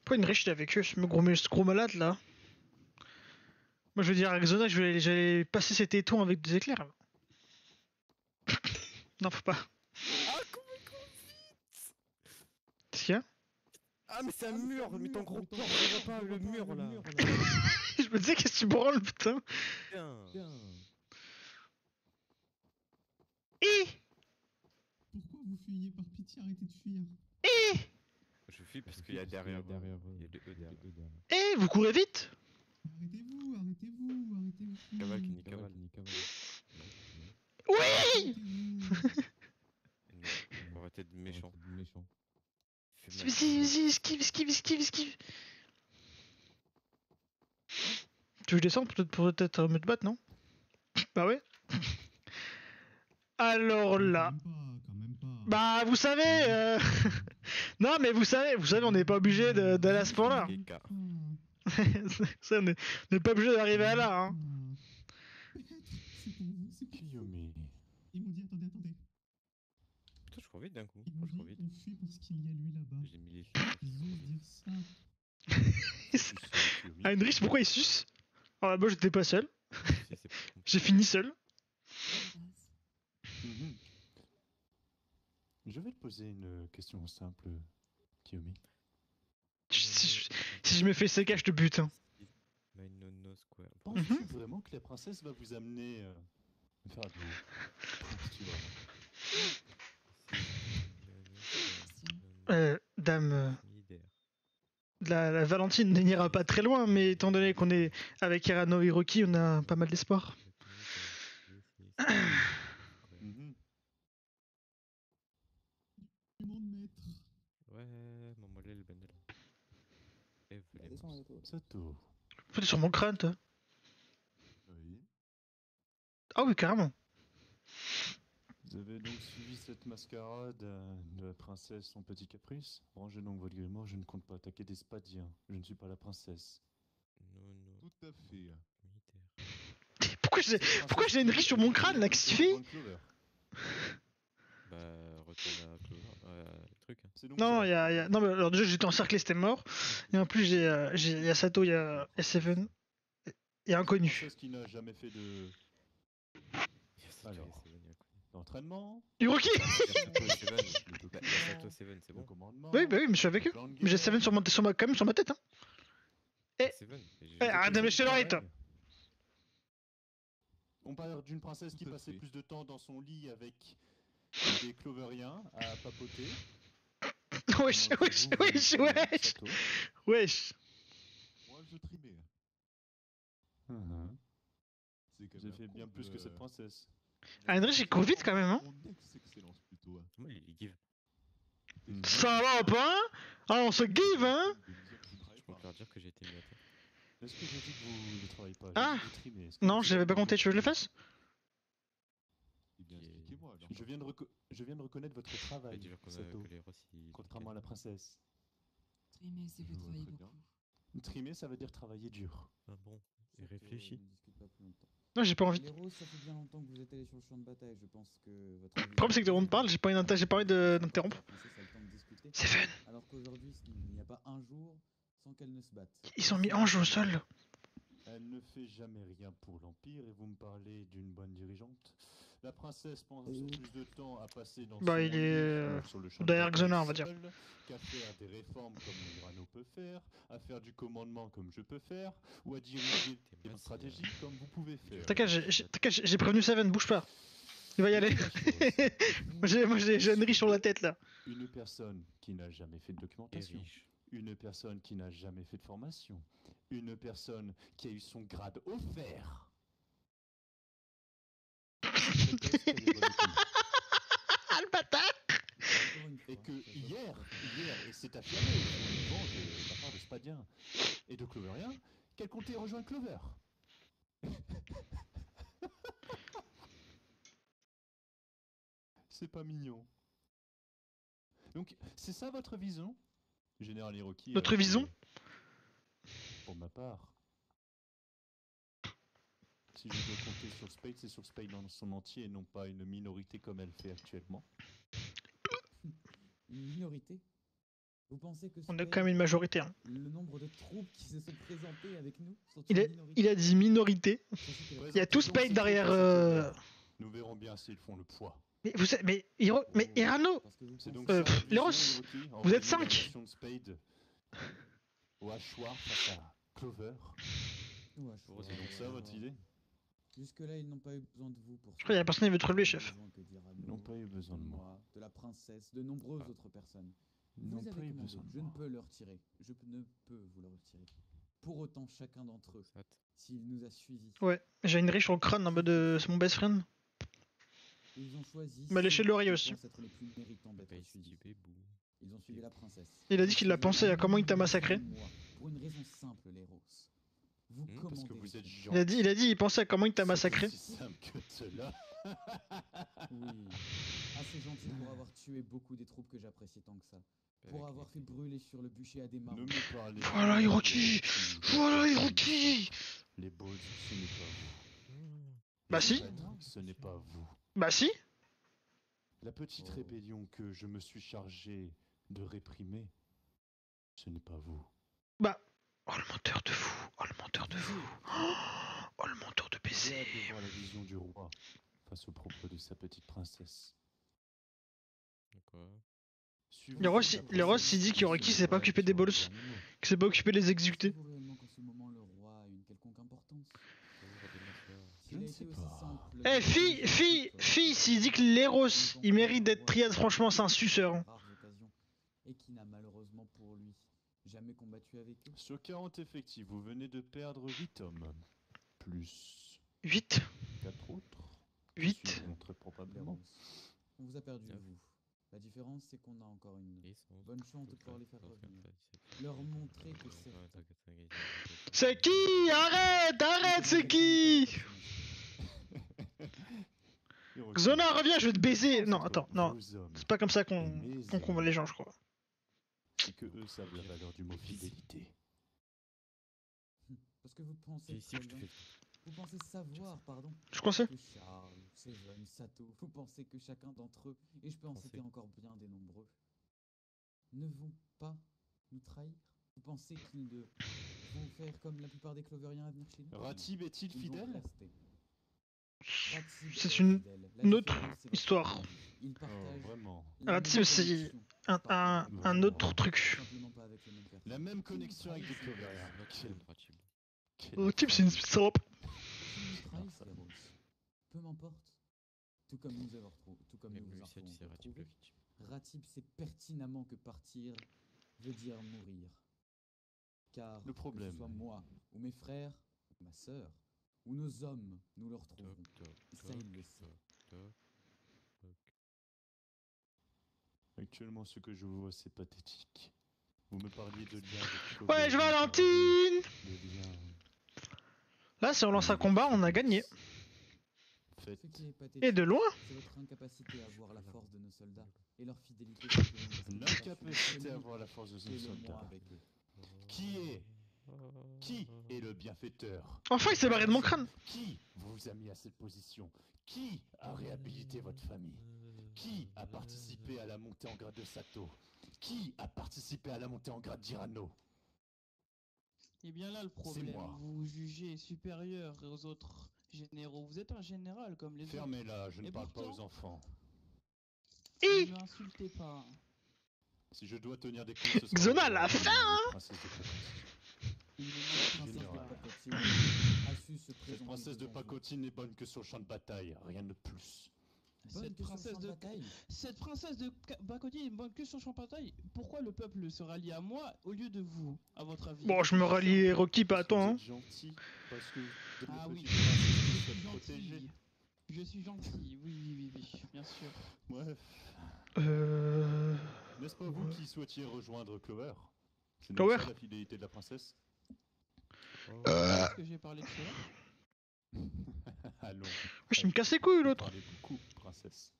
Pourquoi une riche avec eux, ce gros malade là? Moi je veux dire, Arizona, j'allais passer ces tétons avec des éclairs. Non, faut pas. Ah, comment Qu'est-ce qu'il y a? Ah, mais c'est un mur, mais ton gros corps, je vois pas le mur là. Je me disais, qu'est-ce que tu branles, putain? Pourquoi vous fuyez? Par pitié, arrêtez de fuir. Je fuis parce qu'il y a derrière vous. Il y a des E derrière. Eh, vous courez vite? Arrêtez-vous, arrêtez-vous. Cavale qui nie cavale. Oui! On va être méchant. Vas-y, esquive. Tu veux que je descende peut-être me te battre, non? Bah ouais. Alors là. Bah vous savez, non mais vous savez, on n'est pas obligé d'aller à ce point-là. Ça, on n'est pas obligé d'arriver à là, hein. Kiyomi. Ils m'ont dit, attendez. Putain, je cours vite d'un coup. Ils m'ont dit, on fuit parce qu'il y a lui là-bas. J'ai mis les Ils osent dire ça. Heinrich, pourquoi il suce? Oh là-bas, j'étais pas seul. J'ai fini seul. Je vais te poser une question simple, Kiyomi. Si je me fais séquer, je te bute. Hein. Penses-tu vraiment que la princesse va vous amener faire de l'eau? Dame... La Valentine n'ira pas très loin, mais étant donné qu'on est avec Hirano et Hiroki, on a pas mal d'espoir. Ouais, maman le Benel. Sato. Faut t'es sur mon crâne, toi. Oui. Ah oui, carrément. Vous avez donc suivi cette mascarade de la princesse son petit caprice? Rangez donc votre grimoire, je ne compte pas attaquer des spadiens. Je ne suis pas la princesse. Non. Tout à fait. Pourquoi j'ai une riche sur mon crâne là? Qu'est-ce que tu fais? Bah, retourne à Clover, le truc. Non, non, mais alors déjà j'étais encerclé, c'était mort. Et en plus, il y a Sato, il y a Seven. Il y a Inconnu. Princesse qui n'a jamais fait de. Alors, d'entraînement. Hiroki! Sato Seven, c'est bon. Oui, bah oui, mais je suis avec eux. Mais j'ai Seven quand même sur ma tête, hein. Arrête de me lécher l'oreille, toi. On parle d'une princesse qui passait plus de temps dans son lit avec des cloveriens à papoter. Wesh. Moi, je trimais. J'ai fait bien plus que cette princesse. Heinrich, il court vite quand même, hein. Mon ex-excellence plutôt. Moi, il give. Ça va pas, hein? Ah, on se give, hein? Je peux leur dire que j'ai été mis à terre. Est-ce que j'ai dit que vous ne travaillez pas? Ah non, j'avais pas compté, tu veux que je le fasse? Je viens de reconnaître votre travail, Sato, contrairement à la princesse. Trimer, c'est vous travaillez beaucoup. Trimer, ça veut dire travailler dur. Ah bon, et réfléchis. Non, j'ai pas envie. Les roses, ça fait bien longtemps que vous êtes allés sur le champ de bataille. Je pense que votre. Le problème, c'est que on te parle, j'ai pas envie d'interrompre. Seven. Alors qu'aujourd'hui, il n'y a pas un jour sans qu'elle ne se batte. Ils sont mis anges au sol. Elle ne fait jamais rien pour l'Empire et vous me parlez d'une bonne dirigeante. La princesse pense plus de temps à passer dans Bah, il est sur le champ derrière Xena, on va dire. Qu'à faire des réformes comme Hirano peut faire, à faire du commandement comme je peux faire, ou à diriger une stratégie comme vous pouvez faire. T'inquiète, j'ai prévenu Seven, bouge pas. Il va y aller. moi j'ai une riche sur la tête là. Une personne qui n'a jamais fait de documentation. Une personne qui n'a jamais fait de formation. Une personne qui a eu son grade offert. Le bâtard! Et que hier, et c'est affirmé souvent de la part de Spadien et de Cloverien, qu'elle comptait rejoindre Clover. C'est pas mignon. Donc, c'est ça votre vision, Général Hiroki? Notre vision? Pour ma part. Si je dois compter sur Spade, c'est sur Spade dans son entier et non pas une minorité comme elle fait actuellement. Une minorité? Vous pensez que on a quand même une majorité. Hein. Le nombre de troupes qui se sont présentées avec nous sont il a dit minorité. Il y a tout Spade derrière. Nous verrons bien s'ils font le poids. Mais vous êtes... Mais Irano C'est donc Euh, ça, la Leros, vision, Hiroki, vous êtes envoyer 5. la nation de Spade au hachoir face à Clover. C'est donc ça votre idée? Jusque-là, ils n'ont pas eu besoin de vous pour Je crois qu'il y a personne qui veut te relever, chef. Ils n'ont pas eu besoin de moi. De la princesse, de nombreuses autres personnes. Ils Vous n'ont pas avez eu commandé, besoin de je ne moi. peux le retirer. Je ne peux vous le retirer. Pour autant, chacun d'entre eux, s'il nous a suivis, Ouais, j'ai une riche sur le crâne en mode c'est mon best friend. ils ont choisi Il m'a léché ceux l'oreille qui aussi. pensent être les plus méritants d'être suivis. Ils ont suivi la princesse. Il a dit qu'il a pensé à comment il t'a massacré. Moi, pour une raison simple, les Roses. Vous Parce commandez. que vous êtes Il a dit, il pensait à comment il t'a massacré. C'est aussi simple que cela. Oui, assez gentil pour avoir tué beaucoup des troupes que j'apprécie tant que ça. Pour avoir fait brûler sur le bûcher à des marins. Ne me parlez Voilà pas de Hiroki. Hiroki. Voilà Hiroki. Les Balls, ce n'est pas vous. Bah si. Patrick, ce n'est pas vous. Bah si. La petite rébellion que je me suis chargé de réprimer, ce n'est pas vous. Bah. Oh le menteur de fou. Oh le menteur de fou. Oh le menteur de J'ai hâte PC. de voir la vision du roi face aux propos de sa petite princesse. Le Ross il dit qu'Hiroki s'est pas occupé des balls. Qu'il s'est pas occupé de les exécuter. Pensez-vous réellement qu'en ce moment le roi a une quelconque importance? Je ne sais pas. Eh fille, s'il dit que l'Eros, il mérite d'être triade, franchement c'est un suceur. hein. Rares occasions, et qui n'a malheureusement pour lui jamais combattu avec eux. Sur 40 effectifs, vous venez de perdre 8 hommes. Plus 8. 4 autres. 8. Suivront très probablement. On vous a perdu, vous. La différence, c'est qu'on a encore une bonne chance de pouvoir les faire revenir. Leur montrer que c'est... C'est qui? Arrête, c'est qui? Xona, reviens, je vais te baiser. Non, attends, non. C'est pas comme ça qu'on combat les gens, je crois. C'est que eux savent la valeur du mot fidélité. Parce que vous pensez... Vous pensez savoir, pardon. Je pensais. Que Charles, Seven, Sato, vous pensez que chacun d'entre eux, et je peux en citer encore bien des nombreux, ne vont pas nous trahir? Vous pensez qu'ils vont faire comme la plupart des Cloveriens à venir chez nous? Ratib est-il Ils vont fidèle? rester. Ratib C'est est une fidèle. La autre différence, c'est votre histoire. famille. Ils partagent Vraiment. la Ratib, même c'est connexion. un autre truc. Simplement pas avec les mêmes personnes. La même connexion avec des Cloveriens. Ratib, c'est une salope. Qui nous trahissent, les Roses? Peu m'importe. Tout comme nous avons retrouvé. Ratib sait pertinemment que partir veut dire mourir. Car Le problème. que ce soit moi, ou mes frères, ou ma sœur, ou nos hommes, nous le retrouverons. Et ça, il le sait. Actuellement, ce que je vois, c'est pathétique. Vous me parliez de liens avec Ouais, Clover, Valentine. de liens Là, si on lance un combat, on a gagné. faits. Ce qui est pathétique, Et de loin. c'est votre incapacité à voir la force de nos soldats et leur fidélité. L'incapacité à voir la force de nos soldats. avec eux. Qui est le bienfaiteur? Enfin, il s'est barré de mon crâne. Qui vous a mis à cette position? Qui a réhabilité votre famille? Qui a participé à la montée en grade de Sato? Qui a participé à la montée en grade d'Irano? Et bien là le problème, moi. vous vous jugez supérieur aux autres généraux. Vous êtes un général comme les autres. Fermez-la, je ne Et parle pas pourtant- aux enfants. Ne m'insultez pas. Si je dois tenir des comptes, ce sera Xona, encore la la fin, princesse hein. de Pacotille. Il Princesse de Général. Pacotille a su se Cette présenter princesse de devant vous. Pacotille n'est bonne que sur le champ de bataille, rien de plus. Bonne Cette que sur le princesse champ de bataille. Cette princesse de Bacotille est bonne que sur champ de bataille. Pourquoi le peuple se rallie à moi au lieu de vous, à votre avis? Bon, je me rallie Hiroki, pas à toi. Hein. Vous êtes gentil, parce que de Ah mes oui, petites je princesses suis soient protégées. gentil. Je suis gentil, oui, bien sûr. Bref, n'est-ce pas vous qui souhaitiez rejoindre Clover? C'est donc Clover ça la fidélité de la princesse? Est-ce que j'ai parlé de cela? Allons. Wesh, il me casse les couilles, l'autre. Parlez beaucoup, princesse.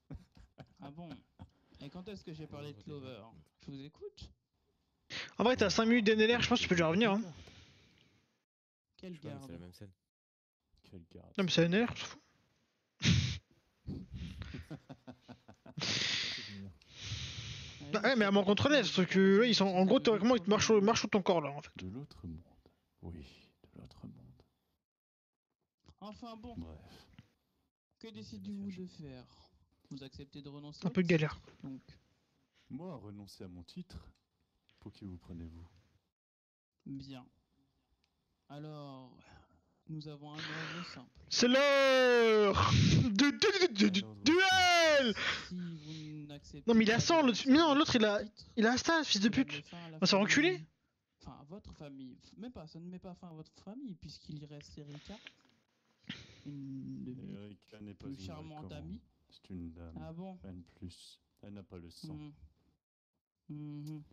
Ah bon? Et quand est-ce que j'ai parlé de Clover? Je vous écoute? En vrai, t'as 5 minutes d'NLR, je pense que tu peux déjà revenir. Hein. Quelle garde? C'est la même scène. Quelle garde. Non, mais c'est NLR, on s'en fout. Bah ouais, mais à m'en contrôler, parce que là, ils sont. En gros, théoriquement, ils te marchent sous ton corps là, en fait. De l'autre monde. Oui, de l'autre monde. Enfin bon, Bref. que décidez-vous de faire? vous acceptez de renoncer. Un peu de galère. Donc, Moi, renoncer à mon titre, pour qui vous prenez-vous? bien. Alors, nous avons un ordre simple. C'est l'heure du duel. Si vous n'acceptez Non mais il a pas 100, de l'autre, mais non, l'autre il a ça, fils de cela met pute. fin à la On s'est famille- enculé. Enfin, à votre famille. Même pas, ça ne met pas fin à votre famille, puisqu'il y reste Erika. Une de mes Erika n'est pas plus une charmante Valkyrie. amie. C'est une dame. Ah bon? Rien de plus. Elle n'a pas le sang. Mhm.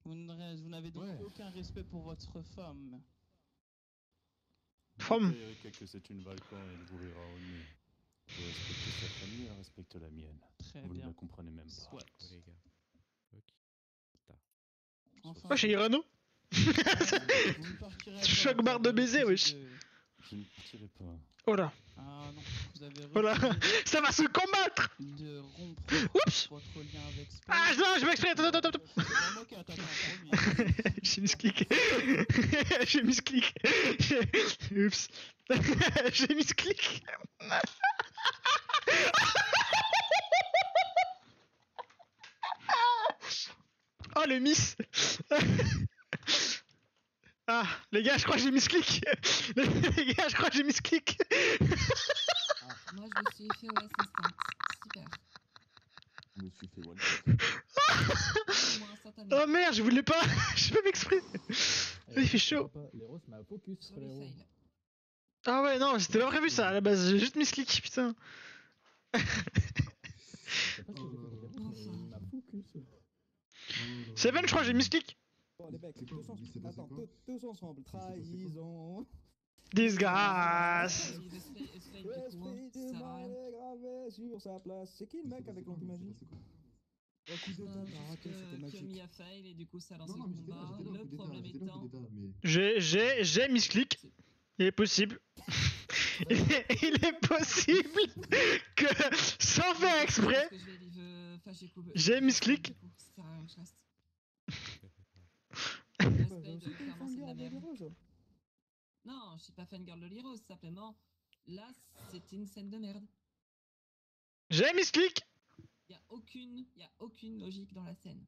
Vous n'avez donc aucun respect pour votre femme. Femme. Dites à Erika que c'est une Valkyrie et elle vous rira au nez. Vous respectez sa famille, elle respecte la mienne. Très vous bien. ne la comprenez même pas. Soit. Les gars. Enfin, Wesh, Irano. vous ne partirez pas, Choc vous barre de avez baiser, refusé wesh. de- Je ne partirai pas. Oh là. Ah non, vous avez Oh là. refusé Ça va se combattre. de rompre Oups. votre lien avec Spade. Ah non, je m'exprime. Attends. C'est vraiment ok, attends, J'ai misclick. J'ai misclick. Oups. J'ai misclick. Oh le miss. Ah les gars, je crois que j'ai misclick. Les gars, je crois que j'ai misclick. Moi, je me suis fait OS instant. Super. Je me suis fait one Moi, instantané. Oh merde, je voulais pas. J'ai pas fait exprès. Il fait chaud. L'héros m'a focus, Sur les frérot. fails. Ah ouais, non, c'était pas prévu ça à la base. J'ai juste misclick, putain. Je sais pas si j'ai fait quelque chose, mais il m'a focus. Seven, je crois que j'ai misclick. Bon, les mecs, tous ensemble. Trahison. Disgrâce. L'esprit du mal est gravé sur sa place. C'est qui le mec avec l'anti-magie? Oh, coup d'état, t'as raté, c'était magique. Kyomi a fail et du coup, ça lance le combat. Le problème étant. J'ai misclick. Il est possible. Il est possible que, sans faire exprès, j'ai misclick. Non, je suis pas fangirl de l'Heroes, simplement. Là, c'est une scène de merde. J'ai misclick. Y a aucune logique dans la scène.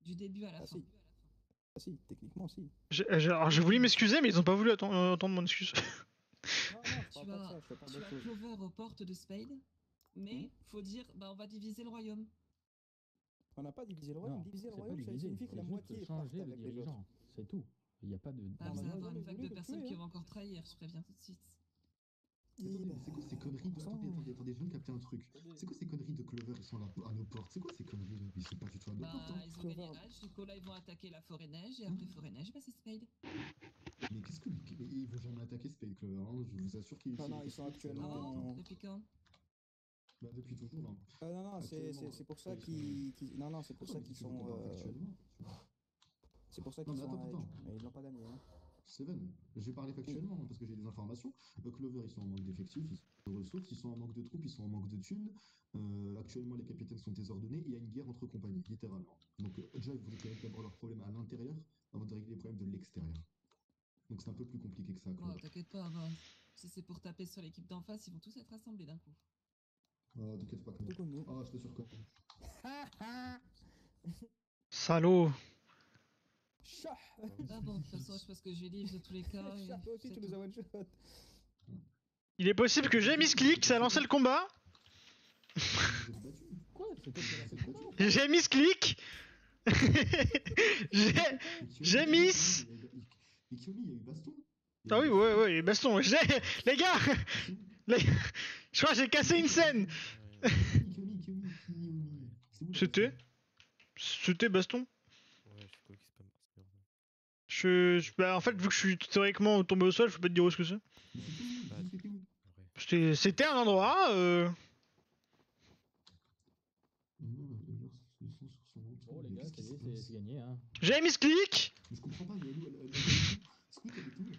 Du début à la fin. Ah si, techniquement si. Alors j'ai voulu m'excuser, mais ils ont pas voulu entendre mon excuse. Tu as Clover aux portes de Spade, mais faut dire, bah on va diviser le royaume. On n'a pas divisé le royaume, diviser le royaume, ça signifie que la moitié est changer partie le avec les autres. dirigeant, c'est tout. Il n'y a pas de. Ah, vous allez avoir une jamais vague voulu de le personnes tuer, qui hein. vont encore trahir, je préviens tout de suite. C'est quoi ces conneries de... Attendez, je viens de capter un truc. C'est quoi ces conneries de Clover? Ils sont là à nos portes. C'est quoi ces conneries là? Ils sont pas du tout à nos Bah, portes. Hein. ils ont gagné Rage, du coup là ils vont attaquer la forêt neige, et après forêt neige, bah c'est Spade. Mais qu'est-ce que. Ils vont jamais attaquer Spade Clover, hein. Je vous assure qu'ils. Non, ils sont actuellement en... Depuis quand? Bah, depuis toujours. Hein. non, c'est pour ça qu'ils... Non, c'est pour ça qu'ils sont... C'est pour ça qu'ils sont en Edge, mais ils l'ont pas gagné. Hein. Seven, j'ai parlé factuellement hein, parce que j'ai des informations. Clover, ils sont en manque d'effectifs, ils sont en ressources, ils sont en manque de troupes, ils sont en manque de thunes. Actuellement, les capitaines sont désordonnés et il y a une guerre entre compagnies, littéralement. Donc, déjà, ils voulaient régler d'abord leurs problèmes à l'intérieur avant de régler les problèmes de l'extérieur. Donc, c'est un peu plus compliqué que ça. Oh, t'inquiète pas, bah, si c'est pour taper sur l'équipe d'en face, ils vont tous être assemblés d'un coup. Oh, t'inquiète pas, Clover. Ah, je te surcote. Salaud. Ah bon, de toute façon, je pense que je vais livre de tous les cas. Toi aussi, tu nous as one shot. Il est possible que j'ai misclick, ça a lancé le combat. Quoi? J'ai misclick. J'ai miss. Et Kyomi, il y a eu baston. Ah oui, ouais, baston. Les gars, je crois que j'ai cassé une scène. C'était baston. Bah, en fait, vu que je suis théoriquement tombé au sol, je peux pas te dire où ce que c'est. C'était un endroit. Bon, les gars, c'est gagné, hein. J'ai misclick. Je comprends pas, mais Squeak, elle est où?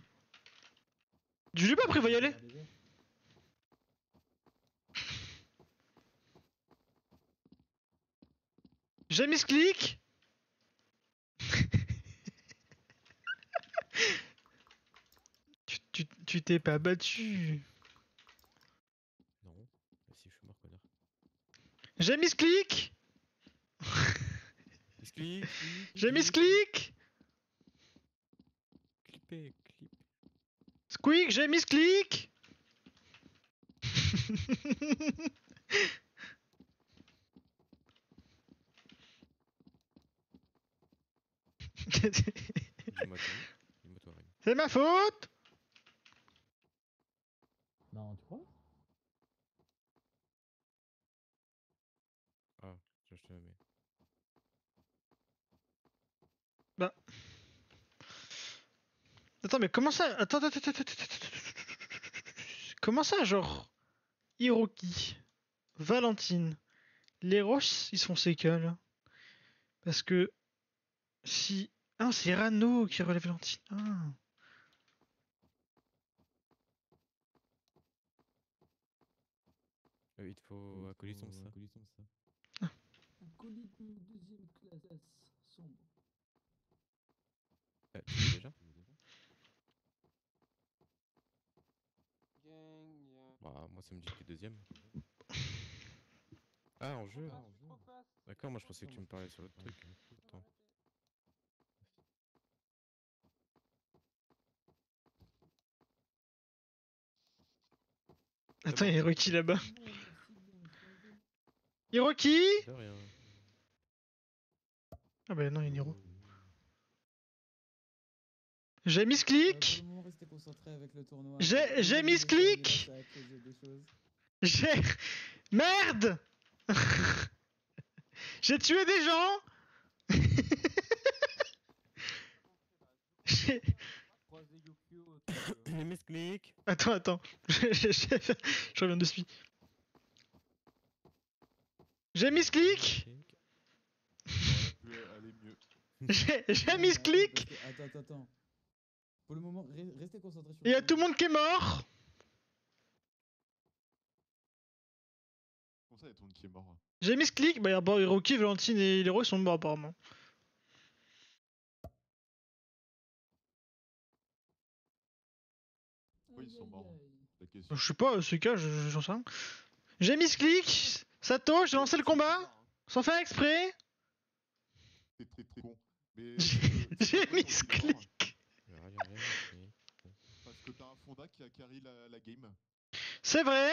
Je lui ai pas pris, va y aller. J'ai misclick. Tu t'es pas battu. Non, si je suis mort, connard. J'ai mis ce clic. Misclick. J'ai mis ce clic. Clipper, clip. Squeak, j'ai mis ce clic. Dis-moi tout. Dis-moi toi, Rémi. C'est ma faute. Non, tu crois? Ah, je te la mets. Bah. Attends, mais comment ça? Attends. Comment ça, genre Hiroki, Valentine, les Roches, ils sont séquels. Parce que si. Ah, c'est Rano qui relève Valentine. Ah. Il te faut acolyte comme ça. Acolyte de deuxième classe sombre. Tu l'as déjà? Bah, moi ça me dit que deuxième. Ah, en jeu? D'accord, moi je pensais que tu me parlais sur l'autre truc. Attends. Attends, il y a Hiroki là-bas. Hiroki? De rien. Ah bah non, il y a Niro. J'ai mis ce clic. Pour le moment, restez concentrés avec le tournoi. J'ai mis ce clic. J'ai... Merde. J'ai tué des gens. J'ai... J'ai mis ce clic. Attends. Je reviens de suite. J'ai mis ce clic. Aller mieux. J'ai mis ce clic. Attends. Pour le moment, restez concentrés sur. Il y a tout le monde qui est mort. Comment ça, il y a tout le monde qui est mort? J'ai mis ce clic. Bah, Hiroki, Valentine et Leroy sont morts apparemment. Pourquoi ils sont morts? La question. Je sais pas, ce cas, j'en sais rien. J'ai mis ce clic. Sato, j'ai lancé le combat. Sans faire exprès. C'est très con. Mais J'ai mis ce clic. Parce que t'as un Fonda qui a carry la game. C'est vrai.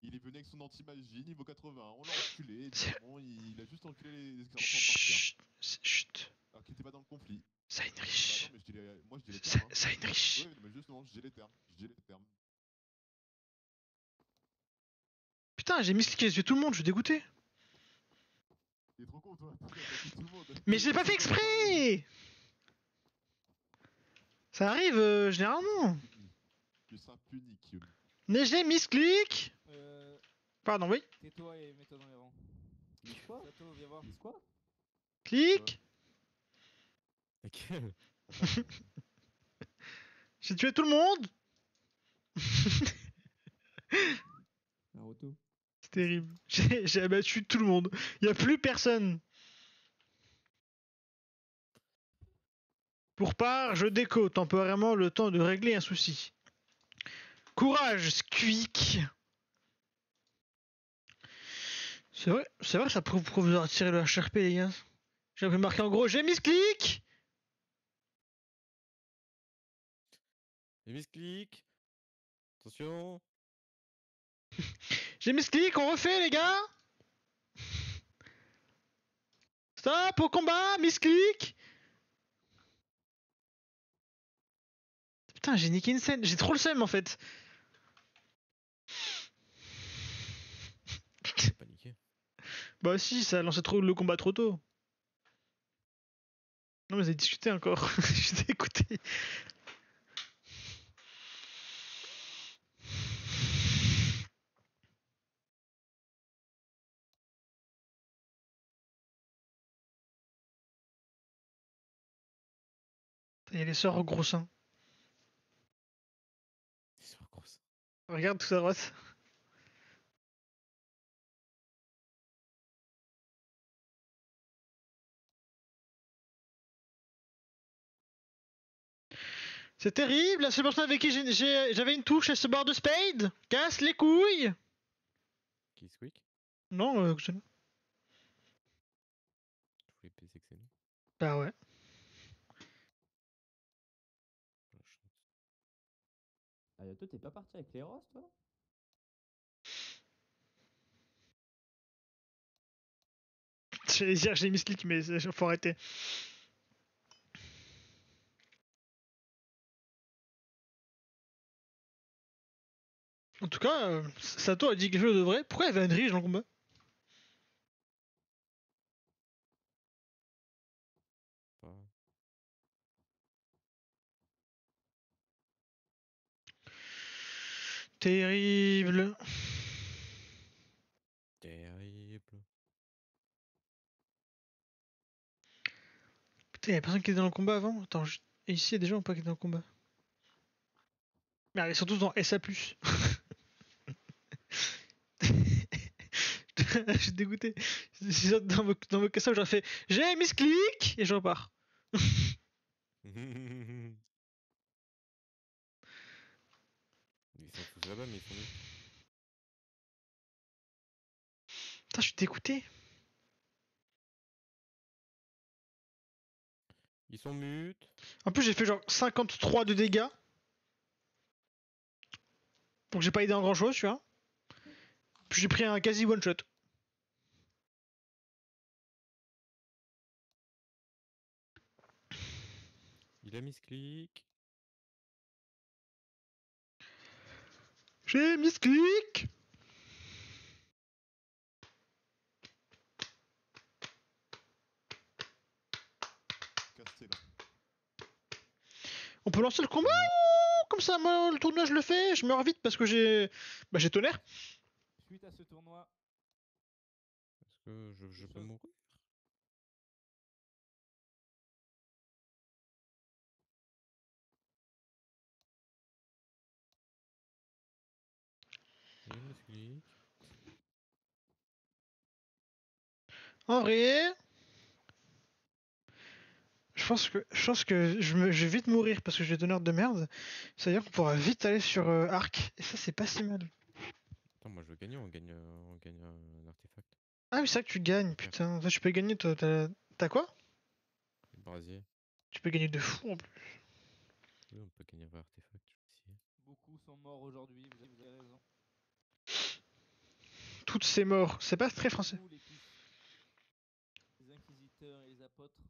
Il est venu avec son anti-magie niveau 80, on l'a enculé, évidemment, il a juste enculé les esclaves sans partir. Chut. Alors qu'il était pas dans le conflit. Ça Heinrich. Bah non, mais moi je dis les termes. Ça Heinrich. Oui, mais justement, je dis les termes. Putain, j'ai mis ce clic, j'ai tué tout le monde, je suis dégoûté. Il est trop con, toi. T'as tué tout le monde. Mais j'ai pas fait exprès. Ça arrive généralement. Tu seras puni, Kyun. Mais j'ai mis ce clic. Pardon, oui. Tais-toi et mets-toi dans les rangs. Quoi? Sato, viens voir. Quoi? Clic. Laquelle? J'ai tué tout le monde. Naruto. C'est terrible. J'ai abattu tout le monde. Y a plus personne. Pour part, je déco temporairement le temps de régler un souci. Courage, Squeak. C'est vrai, ça prouve que vous avez tiré le HRP, les gars. J'avais marqué en gros, j'ai mis ce clic. J'ai mis ce clic. Attention. J'ai mis ce clic, on refait, les gars. Stop au combat, mis clic. Putain, j'ai niqué une scène, j'ai trop le seum en fait. Paniqué. Bah si, ça a lancé trop le combat trop tôt. Non mais vous avez discuté encore, je t'ai écouté. Il y a les sœurs au gros sein. Regarde tout à droite. C'est terrible, la seule personne avec qui j'avais une touche, elle se barre de Spade. Casse les couilles. Qui Squeak? Non, Xeno. Je voulais baiser Xeno. Bah ouais. Ayato, t'es pas parti avec les Ross, toi? J'allais dire j'ai mis clic mais faut arrêter. En tout cas, Sato a dit quelque chose de vrai. Pourquoi il y avait Henry dans le combat? Terrible. Terrible. Putain, y'a personne qui était dans le combat avant? Attends, et ici y'a des gens ou pas qui étaient dans le combat? Merde, ils sont tous dans SA+. Je suis dégoûté. Dans vos questions, j'aurais fait j'ai mis clic et je repars. Ils sont tous là-bas, mais ils sont nuls. Putain, je suis dégoûté. Ils sont mutes. En plus, j'ai fait genre 53 de dégâts. Donc j'ai pas aidé en grand chose, tu vois. Puis j'ai pris un quasi one shot. Il a mis ce clic. J'ai mis ce clic. On peut lancer le combat ou comme ça, moi, le tournoi, je le fais. Je meurs vite parce que j'ai tonnerre. Suite à ce tournoi. Est-ce que je peux mourir? Il me clic. Henri. Je pense que je vais vite mourir parce que j'ai donneur de merde. C'est-à-dire qu'on pourra vite aller sur Arc. Et ça, c'est pas si mal. Attends, moi je veux gagner, on gagne un artefact. Ah oui, c'est vrai que tu gagnes, putain. Ça, tu peux gagner, toi. T'as quoi? Le brasier. Tu peux gagner de fou en plus. Oui, on peut gagner un vrai artefact. Beaucoup sont morts aujourd'hui, vous avez raison. Toutes ces morts, c'est pas très français. Les inquisiteurs et les apôtres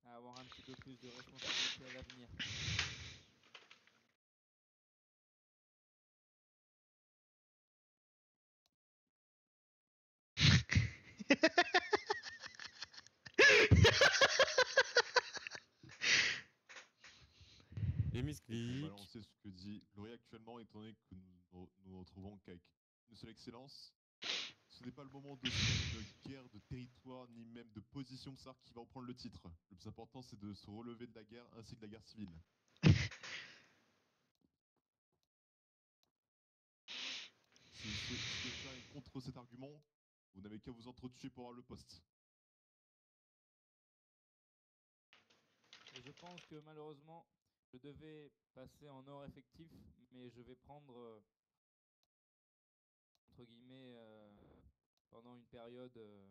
à avoir un petit peu plus de responsabilité à l'avenir. Les misclics. On va balancer ce que dit Laurie actuellement, étant donné que nous retrouvons qu'avec une seule excellence. Ce n'est pas le moment de une guerre de territoire, ni même de position de savoir qui va reprendre le titre. Le plus important, c'est de se relever de la guerre, ainsi que de la guerre civile. Si quelqu'un est contre cet argument, vous n'avez qu'à vous entretuer pour avoir le poste. Et je pense que malheureusement, je devais passer en or effectif, mais je vais prendre, entre guillemets, pendant une période de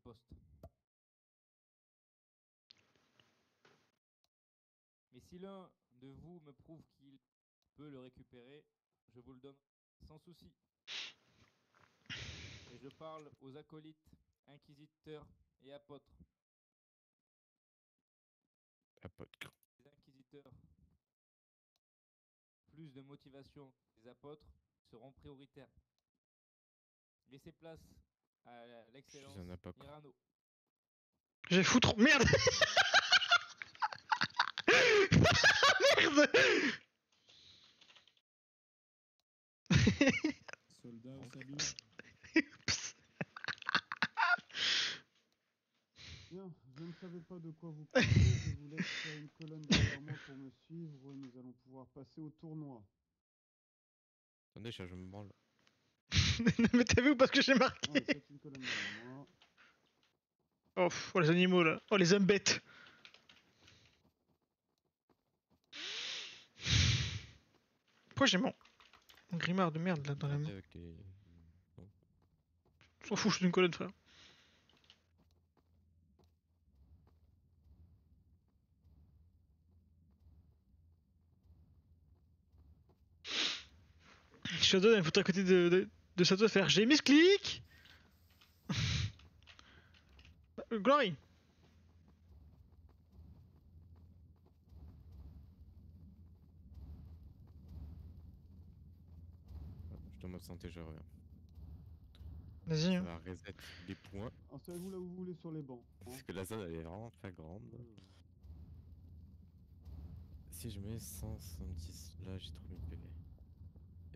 poste. Mais si l'un de vous me prouve qu'il peut le récupérer, je vous le donne sans souci. Et je parle aux acolytes, inquisiteurs et apôtres. Les inquisiteurs, plus de motivation que les apôtres, seront prioritaires. Laissez place à l'excellence Irano. J'ai foutu trop. Merde. Merde. Soldat au salut. Bien, je ne savais pas de quoi vous parlez. Je vous laisse faire une colonne derrière moi pour me suivre. Nous allons pouvoir passer au tournoi. Attendez, je me branle. Mais t'as vu ou pas ce que j'ai marqué? Ouais, faites une colonne derrière moi. Oh, les animaux là. Oh, les hommes bêtes. Pourquoi j'ai mon... Un Grimard de merde là dans la main. Avec les... bon. S'en fout, je suis une colonne, frère. Shadow, elle faut à côté de Sato faire j'ai mis ce clic. Glory. Je dois m'absenter, je reviens. Vas-y. Ça Hein. va reset les points. Installez-vous là où vous voulez sur les bancs. hein. Parce que la zone elle est vraiment pas grande. Si je mets 170 là, j'ai 3000 PV.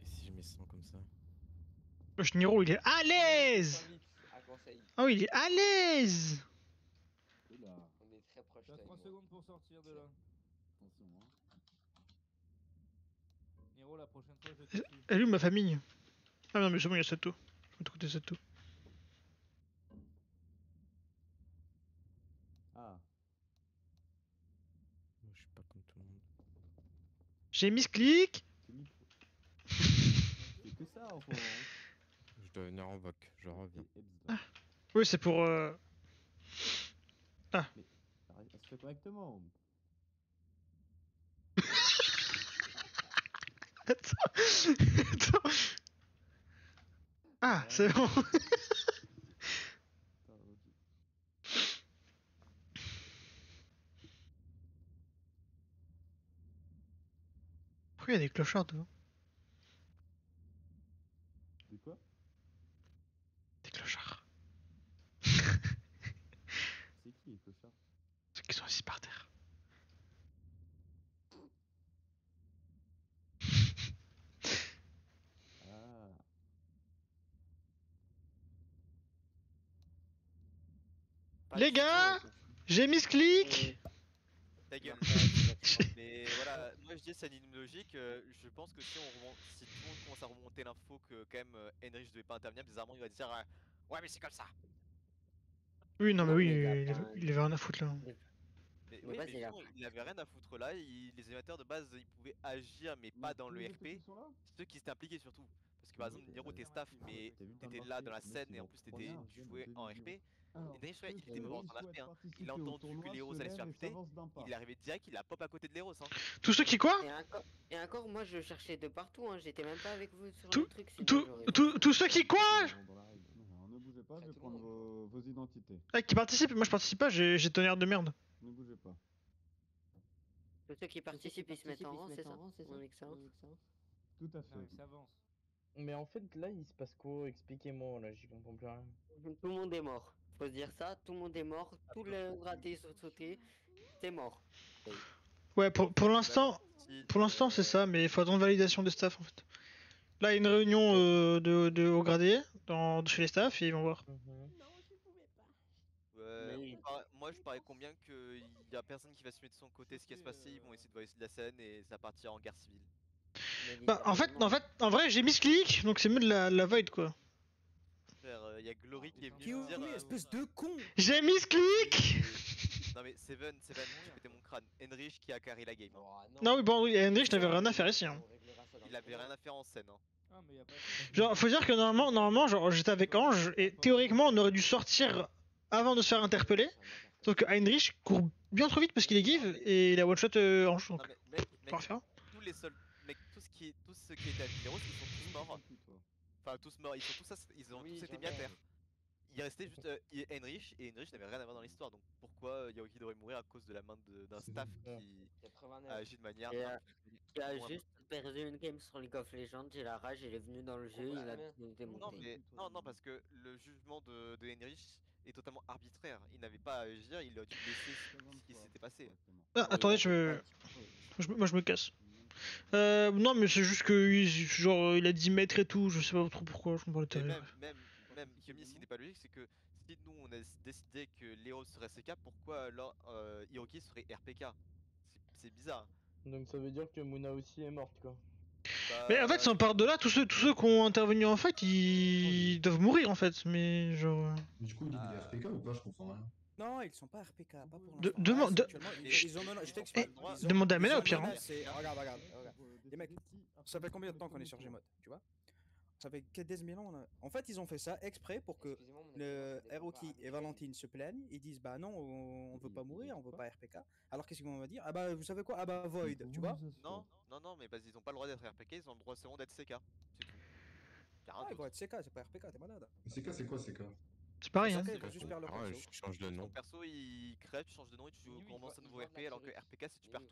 Et si je mets 100 comme ça. Wesh, Niro, il est à l'aise. Ah oui, il est à l'aise. On est très proche. T'as 3 secondes pour sortir de là. Niro, la prochaine fois, je te suis. Elle est où ma famille? Ah non, mais c'est bon, il y a Sato. Je vais te côté Sato. Ah. Moi, je suis pas comme tout le monde. J'ai mis ce clic. C'est que ça en ce moment. Je dois venir en voc, je reviens. Ah. Oui, c'est pour. Ah. Mais reste correctement. Attends. Ah, c'est bon. Pourquoi il y a des clochards devant? De quoi? Des clochards. C'est qui les clochards? Ceux qui sont assis par terre. Ah. Les gars, j'ai mis ce clic. Ta gueule. Mais voilà, moi je dis c'est une logique. Je pense que si tout le monde commence à remonter l'info que quand même Henry je devais pas intervenir, bizarrement il va dire ouais mais c'est comme ça. Oui, non, mais oui, il avait rien à foutre là. Mais oui, mais justement, il avait rien à foutre là. Les émetteurs de base ils pouvaient agir mais pas dans le RP. Ceux qui s'étaient impliqués surtout. Parce que par exemple, Niro t'es staff mais t'étais là dans la scène et en plus tu jouais en RP. Et Danish, il était mort en RP. Hein. Il a entendu que l'Eros allait se faire buter. Il est arrivé direct, il a pop à côté de l'Eros. Hein. Tous ceux qui quoi? Et encore, moi je cherchais de partout, hein. J'étais même pas avec vous sur Tout- le truc. Tous ceux qui quoi? Ne bougez pas, je vais prendre vos identités. Ah, qui participent? Moi je participe pas, j'ai tonnerre de merde. Ne bougez pas. Tous ceux qui participent, ils se mettent en rang, c'est ça? Mon excellence. Tout à fait. Non, il s'avance. Mais en fait, là, il se passe quoi? Expliquez-moi, là, j'y comprends plus rien. Tout le monde est mort. Faut se dire ça, tout le monde est mort. Tous les gradés sont sautés. C'est mort. Ouais, pour l'instant, c'est ça, mais il faut attendre validation des staffs en fait. Là, il y a une réunion de haut gradé chez les staffs et ils vont voir. Ouais, moi je parie combien qu'il y a personne qui va se mettre de son côté ce qui va se passer. Ils vont essayer de voler de la scène et ça partira en guerre civile. Bah, en vrai, j'ai mis ce clic, donc c'est mieux de la void quoi. Frère, y a Glory qui est venu dire. Espèce de con! J'ai mis ce clic! Non mais Seven, tu pétais mon crâne. Enrich qui a carré la game. Hein. Non, oui, bon, oui, Henry, je n'avais rien à faire ici. Hein. Il avait rien à faire en scène. Hein. Genre, faut dire que normalement, genre, j'étais avec Ange et théoriquement, on aurait dû sortir avant de se faire interpeller. Sauf que Heinrich court bien trop vite parce qu'il est give et il a one shot Ange. Donc, mec, tous les seuls. Mec, tous ceux qui étaient à Vileros, ils sont tous morts. Enfin, tous morts, ils ont tous été mis à terre. Il restait juste Heinrich et Heinrich n'avait rien à voir dans l'histoire. Donc pourquoi Yaoki devrait mourir à cause de la main d'un staff qui a agi de manière. Il a juste perdu une game sur League of Legends, j'ai la rage, il est venu dans le jeu, il a démonté. Non, parce que le jugement de Heinrich est totalement arbitraire. Il n'avait pas à agir, il a dû laisser ce qui s'était passé. Ah, attendez, moi je me casse. Non, mais c'est juste que genre il a 10 mètres et tout, je sais pas trop pourquoi, je me parle de Même Kyomi, ce qui n'est pas logique, c'est que si nous on a décidé que Léo serait CK, pourquoi alors Hiroki serait RPK? C'est bizarre. Donc ça veut dire que Muna aussi est morte quoi. Mais en fait, si on part de là, tous ceux qui ont intervenu en fait, ils doivent mourir en fait, mais genre. Mais du coup, il est RPK ou pas? Je comprends rien. Non, ils sont pas RPK, pas pour De- l'instant. demande- de- Actuellement, Chut. je t'explique. Eh, Ils ont- demande à ils Mena, ont au pire, hein. menacé- Regarde. Les mecs, ça fait combien de temps qu'on est sur Gmod, tu vois? Ça fait que 10 000 ans. En fait, ils ont fait ça exprès pour que le Hiroki et Valentine se plaignent. Ils disent bah non, on veut pas mourir, on veut pas RPK. Alors qu'est-ce qu'ils vont me dire? Ah bah vous savez quoi? Ah bah Void, tu vois? Non, mais parce qu'ils ont pas le droit d'être RPK, ils ont le droit seulement d'être CK. C'est tout. Y'a rien Ah, ils d'autre. vont être CK, c'est pas RPK, t'es malade. CK, c'est quoi CK? C'est pareil, hein. CK, ils vont juste perdre leur perso. Je change de nom. Ton perso il crève, tu changes de nom et tu commences un nouveau RP alors que RPK c'est tu perds tout.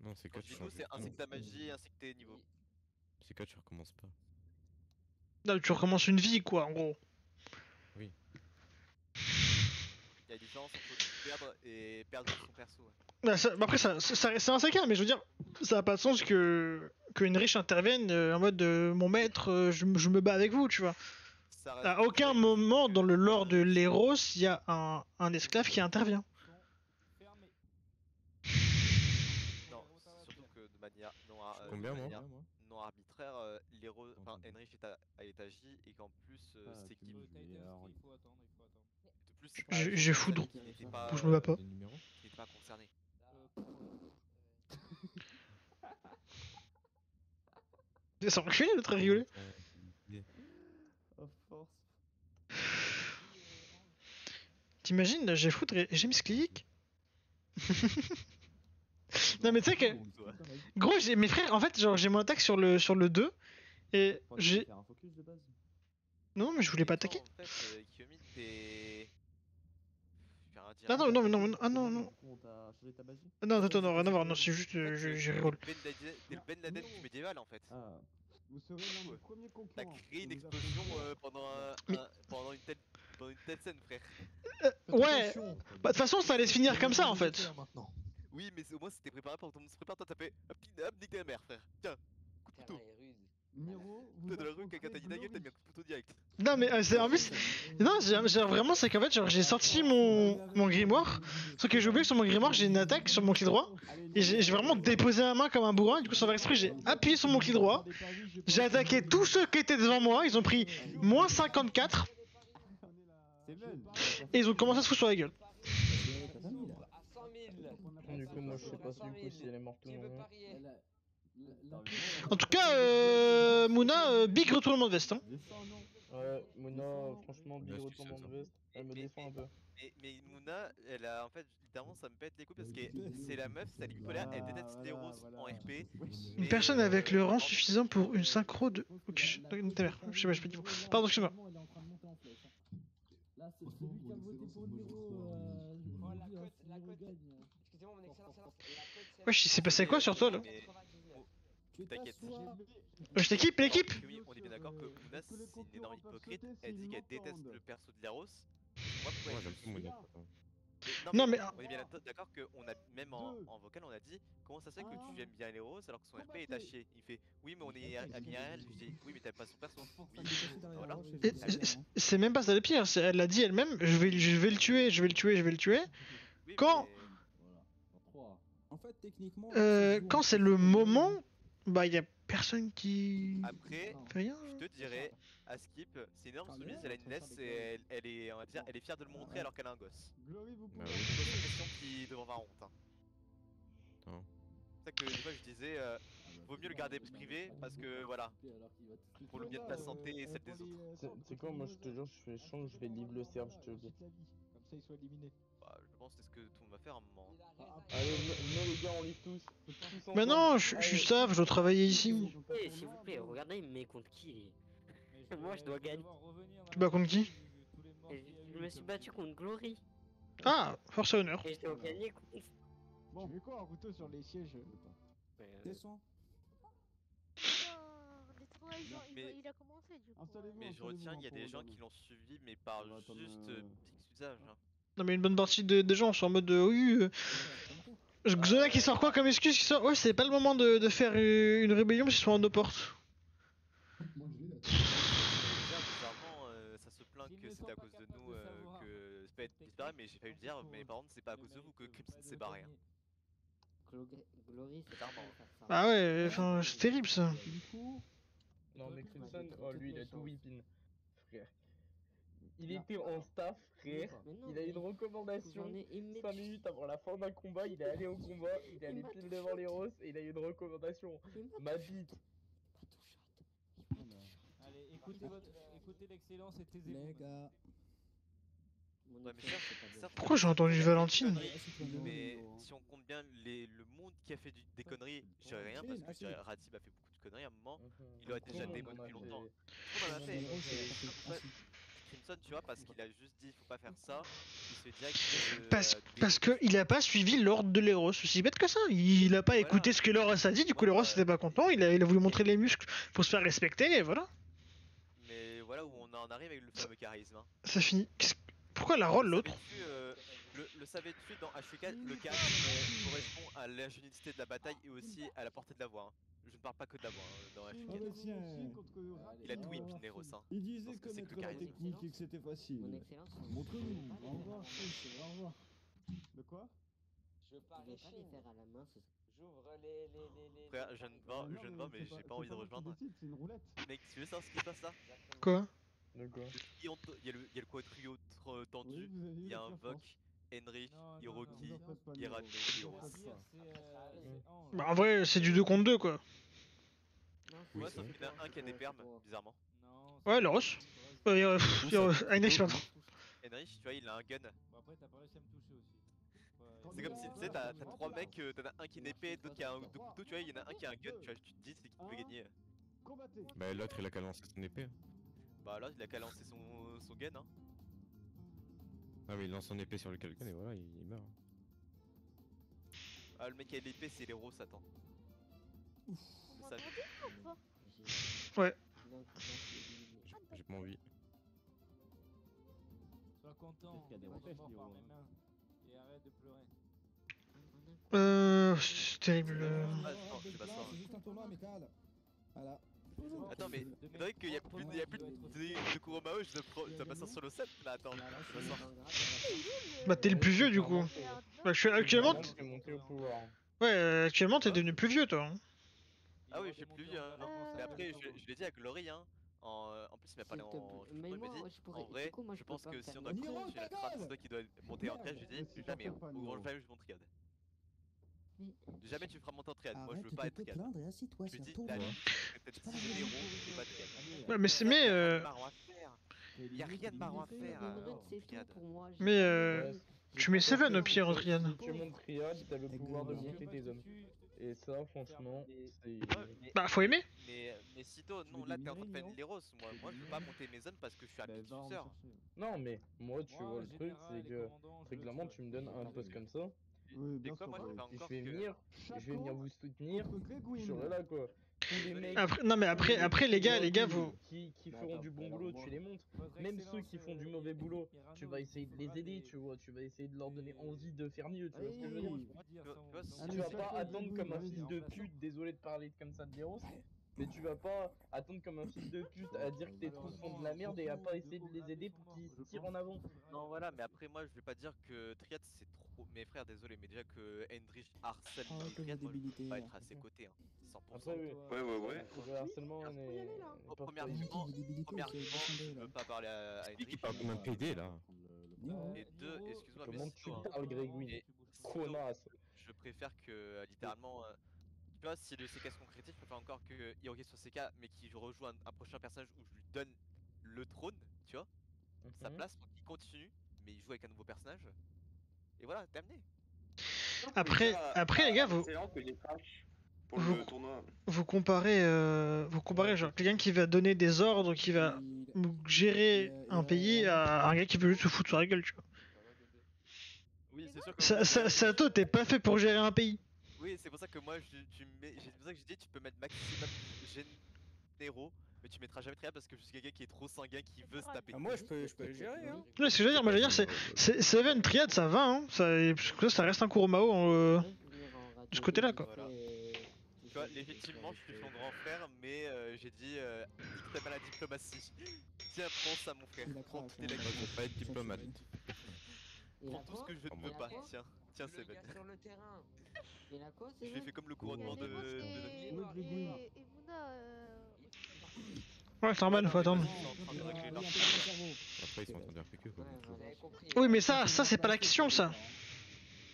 Non, c'est Quand quand je tu dis tout, changes c'est de ainsi nom. que ta magie, ainsi que tes niveaux. C'est quand tu recommences pas. Non, tu recommences une vie, quoi, en gros. Oui. Il y a une différence entre perdre et perdre son perso. Ouais. Bah, après, c'est un CK, mais je veux dire, ça a pas de sens qu'une riche intervienne en mode mon maître, je me bats avec vous, tu vois. À aucun moment dans le lore de l'Héros, il y a un esclave qui intervient. Non, surtout que de manière Combien, moi non arbitraire, Enrich est agi et qu'en plus c'est qui. De plus, J'ai foudre. qui n'était Ou je me bats pas. Qui n'était pas concerné. C'est enculé l'autre à rigoler. T'imagines, là, j'ai foudre et j'ai mis ce clic. Non mais tu sais que... Gros, mes frères, en fait, genre j'ai mon attaque sur le 2 et j'ai... Non mais je voulais pas attaquer. En fait, Kiyomi, t'es. Ah non, non, ah non, non. Non, attends, non, rien à voir, non, c'est juste, je rigole. T'es le Ben Laden du médiéval en fait. Vous serez l'un des premiers T'as concurrents. créé une explosion pendant une telle scène, frère. Ouais, bah de toute façon ça allait se finir comme ça en fait. Oui, mais au moins c'était préparé pour que tout le monde se prépare. Toi t'as fait hop, nique ta mère, frère. Tiens, coup de couteau. Toi de la rue, quelqu'un t'a dit ta gueule, t'as mis un coup de couteau direct. Non mais c'est en plus... Non, genre vraiment c'est qu'en fait genre j'ai sorti mon grimoire. Sauf que j'ai oublié que sur mon grimoire j'ai une attaque sur mon clic droit. Et j'ai vraiment déposé ma main comme un bourrin. Du coup sans faire exprès j'ai appuyé sur mon clic droit. J'ai attaqué tous ceux qui étaient devant moi. Ils ont pris moins 54. Et ils ont commencé à se foutre sur la gueule. Du coup, moi je sais pas si elle est morte ou non. En tout cas, Mouna, big retournement de veste. Hein. Ouais, Mouna, franchement, big retournement de veste. Elle me défend un peu. Mais Mouna, elle a en fait, littéralement, ça me pète les couilles parce que c'est la meuf, c'est bipolaire, elle déteste les roses en RP. Une personne avec le rang suffisant pour une synchro de. Ok, ta mère, je sais pas, je peux dire. Pardon, excuse-moi. Là, c'est celui qui a voté pour Niro. Excusez-moi, mon excellence. Wesh, il s'est passé quoi sur toi là? T'inquiète. Je t'équipe, l'équipe. Oui, on est bien d'accord que Mouna, c'est une énorme hypocrite. Elle dit qu'elle déteste le perso de Laros. Moi, pourquoi j'aime pas Mouna. Non, mais. On est bien d'accord qu'on a, même en vocal, on a dit comment ça se fait que tu aimes bien les roses alors que son RP est à chier. Il fait oui, mais on est amis à elle. Je dis oui, mais t'aimes pas son perso. Oui, voilà. C'est même pas ça le pire, elle l'a dit elle-même, je vais le tuer. Quand. En fait, techniquement. Quand c'est le moment, bah y a personne qui. Après, fait rien. je te dirais, à Skip, c'est une énorme soumise, elle a une laisse et elle est, on va dire, elle est fière de le montrer alors qu'elle a un gosse. Bah C'est une question qui devrait avoir honte. Hein. C'est ça que des fois je disais, vaut mieux le garder privé parce que voilà, pour le bien de ta santé et celle des autres. C'est quoi, moi je te jure, je fais change, je vais livre le serve, je te le dis. Comme ça, il soit éliminé. Bah, je pense que c'est ce que tout le monde va faire à un moment. Allez, non les gars, on livre tous. Mais non, je suis save, je dois travailler ici. S'il vous plaît, regardez, il me met contre qui? Moi je dois gagner. Tu bats contre qui? Je me suis battu contre Glory. Ah, force et honneur. Et je dois gagner contre. Bon, mais quoi, un couteau sur les sièges? Descends. Mais, il a commencé du coup. mais je retiens, il y a des gens qui l'ont suivi mais par juste petit usage. Hein. Non mais une bonne partie des gens sont en mode oui. Xona qui sort quoi comme excuse qui sort? Ouais, c'est pas le moment de faire une rébellion parce qu'ils sont en nos portes. Bizarrement, ça se plaint que c'est à cause de nous que Spade disparaît, mais j'ai failli le dire, mais par contre, c'est pas à cause de vous que Crimson s'est barré. Hein. Glory, c'est Bizarrement. Bah ouais, enfin, c'est terrible ça. Non, mais Crimson, oh lui il a tout whippin. Frère. Il était en staff, frère. Mais non, Il a eu une mais recommandation. j'en ai aimé 5 minutes avant la fin d'un combat, il est allé au combat, il est allé pile devant les roses et il a eu une recommandation. Ma bite. Allez, écoutez l'excellence et taisez-vous. Les gars. Ouais, mais certes, Pourquoi j'ai entendu Valentine? Mais si on compte bien le monde qui a fait des conneries, je dirais rien parce que je dirais Ratib a fait beaucoup de conneries à un moment. Il aurait déjà démon depuis longtemps. Tout le monde en a fait. Crimson, tu vois, parce qu'il a juste dit faut pas faire ça, il se fait direct. Parce que il a pas suivi l'ordre de l'Eros, aussi bête que ça. Il a pas écouté ce que l'Eros a dit, du coup l'Eros était pas content, il a voulu montrer les muscles pour se faire respecter, et voilà. Mais voilà où on en arrive avec le fameux charisme. Hein. Ça finit. Pourquoi la rôle l'autre? Le savais-tu dans HK, le charisme correspond à l'ingéniosité de la bataille et aussi à la portée de la voix. Hein. Je ne parle pas que de la voix dans HK. Il a tout whip Neros. Hein. Il disait connaître la technique et que c'était facile. Montre-nous. Au revoir. Au revoir. De quoi? Je vais pas les faire à la main, J'ouvre Frère, je ne vois, mais j'ai pas envie de rejoindre. C'est une roulette. Mec, tu veux savoir ce qui se passe là? Quoi? Il y a le quadrio tendu, il y a un Vok, Henry, Hiroki, Hirano et Eros. Bah en vrai c'est du 2 contre 2 quoi. Ouais, sauf qu'il y en a un qui a des permes, bizarrement. Ouais, l'Eros. Heinrich, pardon. Henry, tu vois, il a un gun. Après, t'as pas réussi à me toucher aussi. C'est comme si tu sais, t'as 3 mecs, t'en as un qui a une épée, d'autres qui a un couteau, tu vois, il y en a un qui a un gun, tu vois, tu te dis c'est qui peut gagner. Bah l'autre il a qu'à lancer son épée. Bah là, il a qu'à lancer son gun, hein. Ah mais il lance son épée sur le quelqu'un et voilà, il meurt. Ah, le mec qui a l'épée, c'est l'héros, Satan. Ouais. J'ai pas envie. Sois content, qu'il y a des repêches, par mes mains et arrête de pleurer. C'est terrible. C'est juste un tournoi amical. Voilà. Attends, mais c'est vrai qu'il y a plus de Kuromao, je dois passer sur le 7 là, attends. Bah t'es le plus vieux du coup. Bah, actuellement. Ouais, actuellement t'es devenu plus vieux toi. Hein. Ah oui, je suis plus vieux. Hein. Mais après, je l'ai dit à Glory, hein. En plus, il m'a parlé en. Il m'a dit, en vrai, je pense que si on doit continuer la trame, c'est toi qui dois monter en triade. J'ai dit, jamais. Au grand jamais je monte triade. Jamais tu feras monter en triade. Moi, je veux pas être triade. Je dis, la ligne, peut-être 6 héros, c'est pas triade. Ouais, mais c'est. Il y a rien de marrant à faire. Mais tu mets Seven au pire en triade. Si tu montes triade, t'as le pouvoir de monter tes hommes. Et ça, franchement, c'est. Bah, faut aimer. Mais Sito, non, là t'es en train de faire une Leros. Moi, je veux pas monter mes zones parce que je suis un petit suceur. Non, mais moi, tu vois, le truc, c'est que très clairement, tu me donnes un poste comme ça. Oui, bien sûr. Je vais venir vous soutenir. Je serai là, quoi. Les mecs après, non mais après les gars vous qui feront du bon boulot, tu les montres. Même ceux qui font du mauvais boulot, tu vas essayer de les aider, tu vois, tu vas essayer de leur donner envie de faire mieux, tu vois ce que je veux dire. Tu vas pas attendre comme un fils de pute, désolé de parler comme ça de Deros, mais tu vas pas attendre comme un fils de pute à dire que tes troupes font de la merde et à pas essayer de les aider pour qu'ils tirent en avant. Non voilà, mais après moi je vais pas dire que Triad c'est trop. Mes frères, désolé, mais déjà que Hendrich harcèle Triad, moi je peux pas être à ses côtés, hein. 100%. Après, ouais. Le harcèlement, on est. Premier argument, je veux pas parler à Hendrich. Il parle comme un PD là. Et deux, excuse-moi, comment mais tu parles, Grégory? Connasse. Je préfère que littéralement. Tu vois, si le CK se concrétise, je préfère encore que Hiroki soit CK, mais qu'il rejoue un prochain personnage où je lui donne le trône, tu vois, sa place pour qu'il continue, mais il joue avec un nouveau personnage. Et voilà, terminé. Après les gars, vous comparez genre quelqu'un qui va donner des ordres, qui va gérer un pays à un gars qui veut juste se foutre sur la gueule, tu vois. Oui, c'est sûr que Sato, t'es pas fait pour gérer un pays. Oui, c'est pour ça que moi, c'est pour ça que j'ai dit, tu peux mettre maximum généraux, mais tu mettras jamais triade parce que je suis quelqu'un qui est trop sanguin, qui veut se taper. Ah, moi, je peux le gérer, hein. Ouais, ce que je veux dire, moi je veux dire, c'est Seven triade, ça va, hein. Ça reste un Kuromao de ce côté-là, quoi. Voilà. Tu vois, légitimement, je suis son grand frère, mais j'ai dit, nique ta mal à diplomatie. Tiens, prends ça, mon frère. Prends toutes les lacunes. Je vais pas être diplomate. Prends tout ce que je ne veux pas, tiens. Tiens, Seven. Je l'ai fait comme le couronnement de Ouais, c'est normal, faut attendre. Après, ils sont en train de RPQ quoi. Oui, mais ça c'est pas l'action, ça.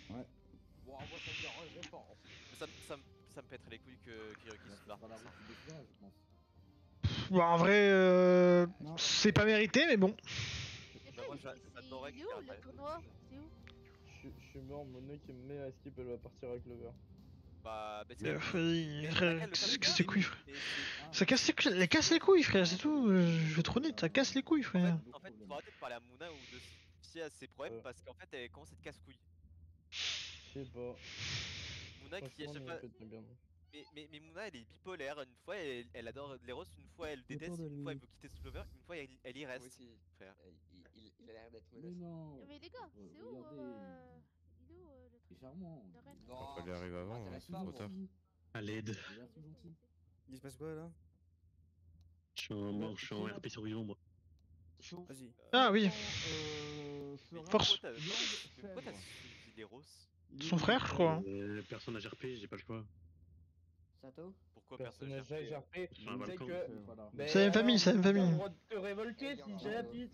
Ouais. Bon, moi ça me dérangerait pas. Ça me pèterait les couilles que Hiroki se barre. Bon, en vrai, c'est pas mérité, mais bon. Bah, moi j'adorerais qu'il où le tournoi? C'est où? Je suis mort, Mono qui me met à skip, elle va partir avec Clover. Bah, Casse les couilles, frère. Ça casse les couilles, frère, c'est tout. Je vais trop net, ça casse les couilles, frère. En fait, faut arrêter de parler à Mouna ou de se fier à ses problèmes parce qu'en fait, elle commence à être casse-couille. Je sais pas. Mouna qui est, je sais pas. Mais Mouna elle est bipolaire, une fois elle adore Leros, une fois elle déteste, une fois elle veut quitter Clover, une fois elle y reste. Frère. Il a l'air d'être Mais non. Mais les gars, c'est où il est où le truc? C'est charmant. Il fallait arriver avant, c'est trop tard. À l'aide. Il se passe quoi là? Je suis en RP survivant moi. Vas-y. Ah oui. Force. Pourquoi t'as suivi Leros? Son frère, je crois. Personnage RP, j'ai pas le choix. Sato? Pourquoi personnage RP? C'est la même famille, c'est la même famille. T'as le droit de te révolter si j'ai la petite.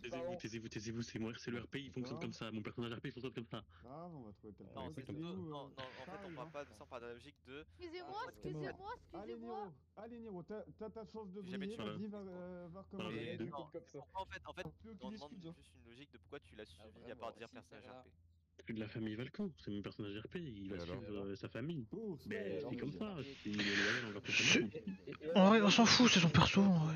Taisez-vous, c'est moi, c'est le RP, il fonctionne comme ça. Mon personnage RP il fonctionne comme ça. Ah, on va trouver quelqu'un. Non, c'est non, en fait on parle pas de ça, on parle de la logique de. Excusez-moi. Allez Niro, t'as ta chance de Jamais briller, tué. vas-y, va comment. En fait, on demande juste une logique de pourquoi tu l'as suivi à part dire personnage RP. De la famille Valkan, c'est mon personnage RP, il va suivre sa famille. Mais c'est comme ça, il est loyal envers sa famille. En vrai, on s'en fout, c'est son perso. En vrai.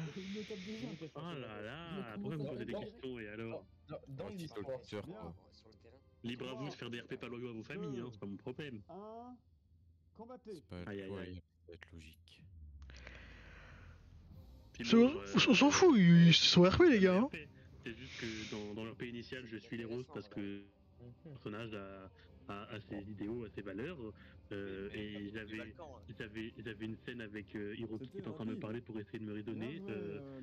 Oh là là, pourquoi vous posez des questions et alors? Dans l'histoire. Libre à vous de faire des RP pas loyaux à vos familles, hein, c'est pas mon problème. Combattez. C'est pas être logique. On s'en fout, ils sont RP les gars. Hein. C'est juste que dans leur pays initial, je suis les roses parce que le personnage a ses idéaux, a ses valeurs. Et j'avais une scène avec Hiroki qui était en train de me parler pour essayer de me raisonner.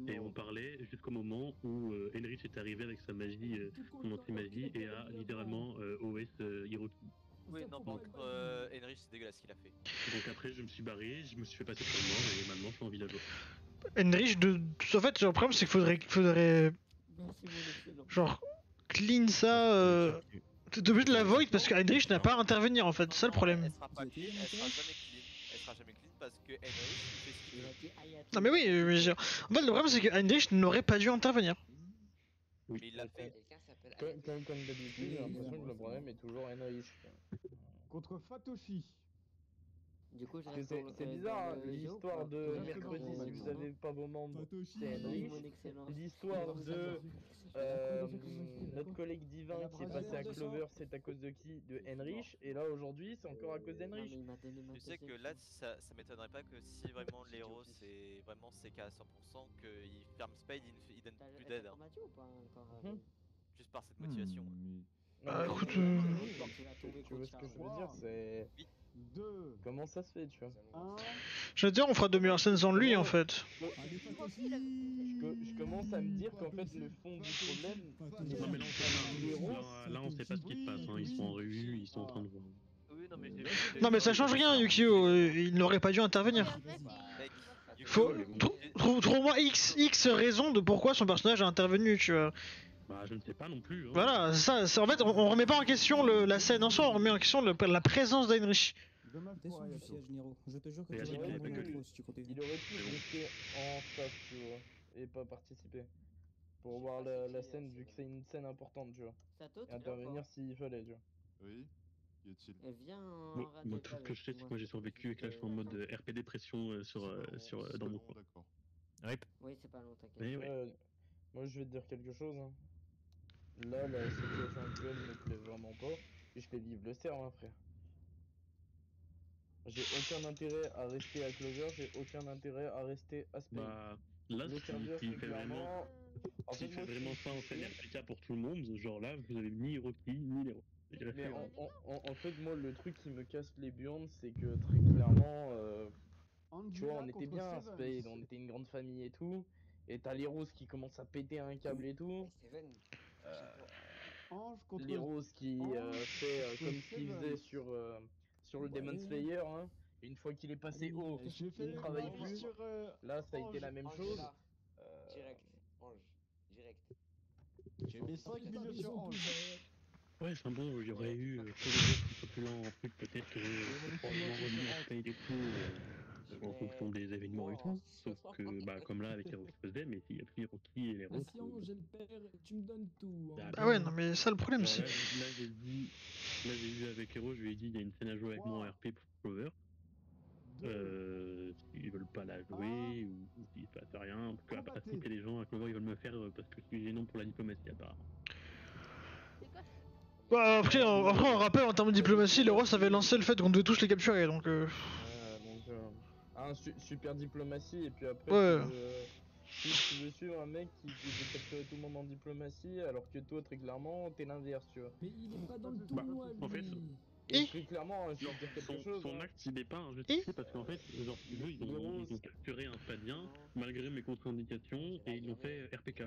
Et on parlait jusqu'au moment où Henrich est arrivé avec sa magie, son anti-magie, et a littéralement OS Hiroki. Oui, non, par contre, Henrich, c'est dégueulasse ce qu'il a fait. Donc après, je me suis barré, je me suis fait passer pour mort, et maintenant je suis en villageois. Henrich, en fait, le problème c'est qu'il faudrait. Genre, clean ça. T'es obligé de la void parce que Heinrich n'a pas à intervenir en fait, c'est ça le problème. Elle sera jamais clean parce que Henrich fait ce qu'il veut. Non mais oui, mais en fait le problème c'est que Heinrich n'aurait pas dû intervenir. Mais il l'a fait. Comme d'habitude, j'ai l'impression que le problème est toujours Henrich. Contre Fatoshi. Du coup, c'est bizarre, l'histoire de mercredi, si vous avez pas vos membres, c'est Henrich. L'histoire de notre collègue divin qui est passé à Clover, c'est à cause de qui? De Henrich. Et là, aujourd'hui, c'est encore à cause d'Henrich. Tu sais que là, ça m'étonnerait pas que si vraiment l'héros c'est vraiment CK à 100%, qu'il ferme Spade, il donne plus d'aide. Juste par cette motivation. Bah écoute. Tu vois ce que je veux dire? C'est. Comment ça se fait, tu vois? Je veux dire, on fera de meilleures scènes sans lui en fait. Je commence à me dire qu'en fait, le fond du problème. Non, mais là, on sait pas ce qui se passe, hein. Ils sont en rue, ils sont en train de voir. Non, mais ça change rien, Yukio, il n'aurait pas dû intervenir. Trouve-moi X raison de pourquoi son personnage a intervenu, tu vois. Bah, je ne sais pas non plus. Hein. Voilà, ça, en fait, on remet pas en question la scène en soi, on remet en question la présence d'Heinrich. Descends du siège, Niro. Je te jure que tu vas Il pas trop si tu continues. aurait pu rester en face, tu vois, et pas participer. Pour voir la scène, vu que c'est une scène importante, tu vois. Et intervenir s'il fallait, tu vois. Oui, y a-t-il? Moi, tout ce que je sais, c'est que moi j'ai survécu et que là je suis en mode RP dépression dans mon coin. D'accord. Oui, c'est pas long, t'inquiète. Moi, je vais te dire quelque chose. Hein. Là, la situation actuelle me plaît vraiment pas. Et je fais vivre le cerf, hein, frère. J'ai aucun intérêt à rester à Clover, j'ai aucun intérêt à rester à Spain. Bah, là, s'il fait vraiment ça en scène RPK pour tout le monde, genre là, vous avez ni Hiroki, ni Lero. Mais en fait, moi, le truc qui me casse les burnes, c'est que très clairement, tu vois, on était bien à Spade, on était une grande famille et tout. Et t'as les roses qui commencent à péter un câble et tout. Les roses qui fait comme ce qu'il faisait sur le Demon Slayer. Hein. Et une fois qu'il est passé haut, il ne travaille plus. Là, ça a été la même chose. Direct, Ange, direct. J'ai mis 5 milieux sur 11. Ouais, enfin bon, il y aurait eu pour les autres qui sont plus lents, ensuite peut-être probablement revenir à payer des coups en fonction des événements et tout. Sauf que, bah, comme là avec les Rocky, mais s'il y a plus les Rocky et les Bah Roses. si on j'ai le père, tu me donnes tout. Hein. Ah ouais, non mais ça le problème c'est... Là j'ai vu avec Hero, je lui ai dit il y a une scène à jouer avec moi en RP pour Clover. S'ils veulent pas la jouer ou s'il se passe rien, parce qu'à citer les gens à Clover ils veulent me faire parce que je suis gênant pour la diplomatie apparemment. Bah après on rappelle en termes de diplomatie, les rois avait lancé le fait qu'on devait tous les capturer donc... super diplomatie et puis après ouais. tu veux suivre un mec qui veut capturer tout le monde en diplomatie alors que toi très clairement t'es l'inverse tu vois. Mais il est pas dans le tournoi en fait, et très clairement je vais te dire quelque chose. Son acte il est pas injustifié parce qu'en fait genre eux ils ont capturé un Spadien malgré mes contre-indications et ils l'ont fait RPK.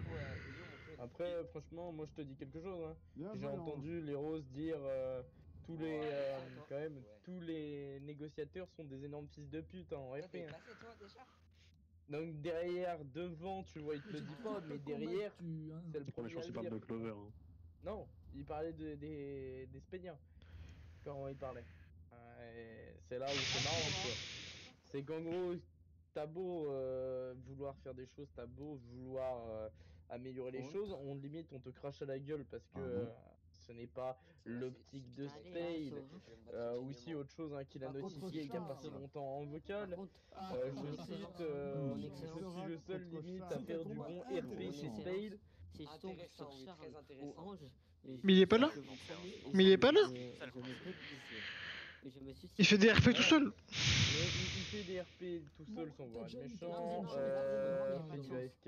Après franchement moi je te dis quelque chose hein. J'ai entendu les Roses dire tous les négociateurs sont des énormes fils de pute en RP. Hein. Donc derrière, devant, tu vois, il te le dit pas, mais derrière, c'est le premier à le dire. De Clover. Hein. Non, il parlait des Spédiens. Quand il parlait. C'est là où c'est marrant, tu vois. C'est qu'en gros, t'as beau vouloir faire des choses, t'as beau vouloir améliorer les choses, limite on te crache à la gueule parce que ce n'est pas l'optique de Spade. Aussi autre chose hein, qu'il a notifié il y a pas si longtemps en vocal. Je cite, je suis le seul limite à faire du bon RP chez Spade. Mais il est pas là? Mais il est pas là? Il fait des RP tout seul. Il fait des RP tout seul sans voir être méchant. Il fait du AFK.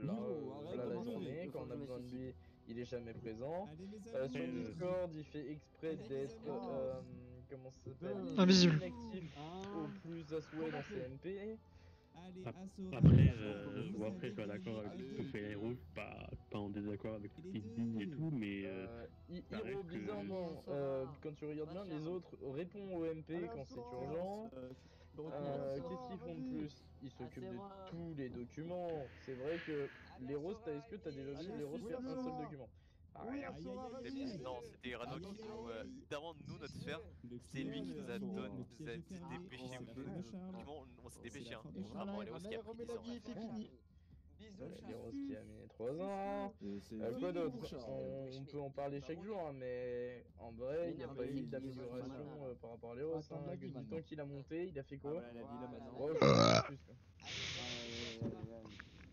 Là la journée, quand on a besoin de lui, il est jamais présent. Sur Discord, il fait exprès d'être comment ça s'appelle? Invisible. Inactif au plus à souhait dans CMP. Après, je suis d'accord avec ce que fait Hero, pas en désaccord avec ce qu'il dit et tout, mais. Hero, bizarrement, quand tu regardes bien, les autres répondent au MP quand c'est urgent. Qu'est-ce qu'ils font de plus? Ils s'occupent de tous les documents. C'est vrai que les roses, est-ce que t'as déjà vu les roses faire un seul document? Non, c'était Irano qui nous. Évidemment, nous, notre sphère, c'est lui qui nous a donné, dépêché. On s'est dépêché, hein. Vraiment, les roses qui a pris 10 ans. Les roses qui a mis 3 ans. Quoi d'autre? On peut en parler chaque jour, hein, mais en vrai, il n'y a pas eu d'amélioration par rapport à les roses. Hein. Du temps qu'il a monté, il a fait quoi?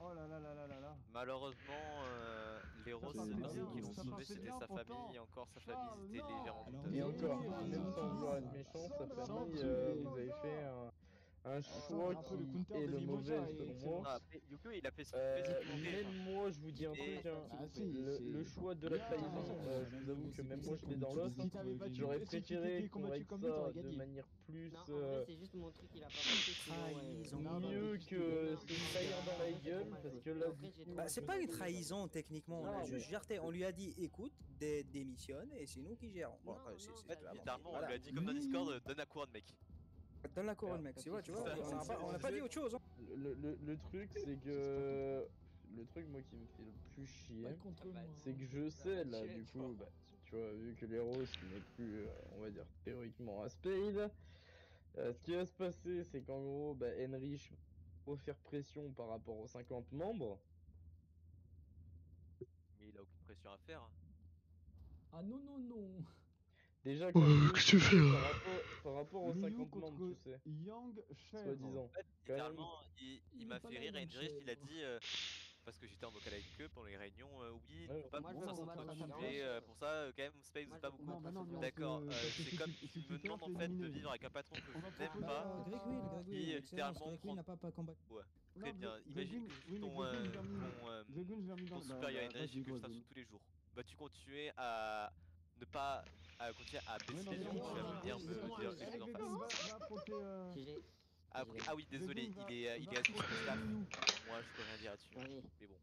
Oh là là là là là là. Malheureusement, les roses, ce qu'ils l'ont sauvé, c'était sa famille, et encore sa famille, c'était légèrement douteuse. Et encore, même sans vouloir être méchant, sa famille, vous avez fait un choix qui est le mauvais selon moi. Yuko, il a fait ce même moi, je vous dis un truc, hein, le choix de la trahison, je vous avoue que même moi je l'ai dans l'os. J'aurais préféré qu'on règle ça de manière plus mieux que se trahir dans la gueule, parce que là, c'est pas une trahison techniquement, on lui a dit écoute, démissionne et c'est nous qui gérons. Littéralement, on lui a dit comme dans Discord, donne la couronne mec. Donne la couronne mec, tu vois, on n'a pas dit autre chose. Hein. Le truc c'est que le truc moi qui me fait le plus chier, c'est que je sais là du coup, tu vois, vu que les roses n'est plus, on va dire théoriquement à Spade, ce qui va se passer c'est qu'en gros, Henrich va faire pression par rapport aux 50 membres. Mais il a aucune pression à faire. Ah non non non. Déjà, qu'est-ce que tu fais par rapport aux 50 membres, tu sais. Yang soi-disant. En fait, littéralement, il m'a fait rire à Henrich, il a dit, parce que j'étais en vocal avec eux pendant les réunions, oui, il faut pas pour ça s'entretuer, pour ça, quand même, Space, c'est pas beaucoup. D'accord, c'est comme tu me demandes en fait de vivre avec un patron que je n'aime pas, qui littéralement prend... Ouais, très bien, imagine que ton supérieur Henrich que je t'insulte tous les jours. Bah tu continues à ne pas continuer à baisser les gens, tu vas venir me dire les choses en face. Après, ah oui, désolé, il est responsable de staff. Moi, je peux rien dire là-dessus. Mais bon.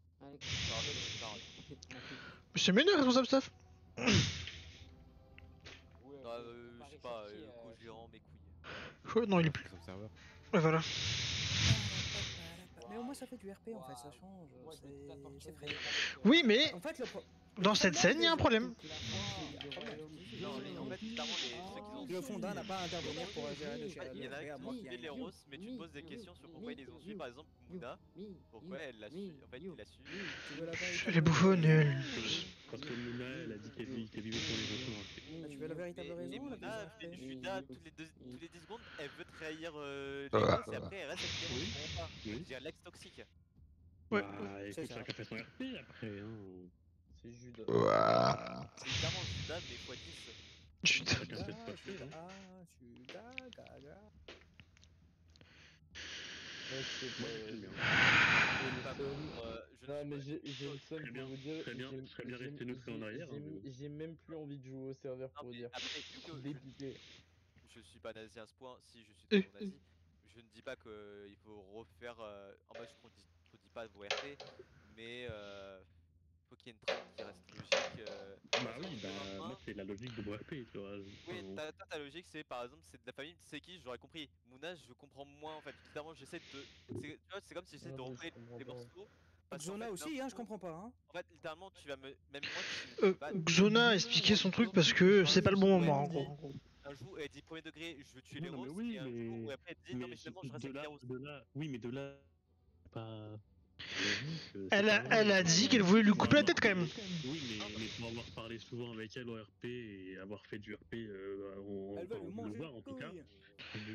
Mais c'est Ménard, responsable staff. Non, je sais pas, co-gérant, mes couilles. Ouais, non, il est plus. Ouais, voilà. Mais au moins ça fait du RP en fait, ça change. C'est frais. Oui, mais En fait, dans cette scène, il y a un problème. En fait, clairement, ceux qui Le fondin n'a pas à intervenir pour gérer le Il y en a qui suivent les roses, mais tu te poses des questions sur pourquoi ils les ont suivis. Par exemple, Mouna, pourquoi elle l'a su. En fait, il l'a su. Les bouffons nuls. Parce que Mouna, elle a dit qu'elle vivait pour les autres. Tu veux la véritable raison? Et Mouna fait du Judas toutes les 10 secondes, elle veut trahir les roses et après elle reste avec les roses qui font pas. C'est l'ex toxique. Ouais. Bah, écoute, chacun fait son RP après. Hein. C'est Judas. C'est littéralement Judas, mais x 10. Judas. Gaga. Non mais j'ai le seum pour vous dire. Je serais bien resté neutre en arrière. J'ai même plus envie de jouer au serveur pour dire. Dépité. Je suis pas nazi à ce point, si je suis toujours nazi. Je ne dis pas qu'il faut refaire. En mode, je contredis pas vos RP, mais faut qu'il y ait une trame qui reste logique. Bah oui, moi c'est la logique de mon RP, tu vois. Oui, ta logique c'est par exemple, c'est de la famille, c'est qui, j'aurais compris. Mouna, je comprends moins en fait. Clairement, j'essaie de. C'est comme si j'essaie de reprendre les morceaux. Xona aussi, hein, je comprends pas. Hein. En fait, littéralement, tu vas même moi. Xona a expliqué son truc parce que c'est pas le bon moment en gros. Un jour, elle dit premier degré, je veux tuer les roses. Et un jour où après, elle dit non, mais finalement, je reste avec les roses. Oui, mais de là, pas. Elle a dit qu'elle voulait lui couper la tête quand même. Oui, mais pour avoir parlé souvent avec elle au RP et avoir fait du RP, on le voit en tout cas.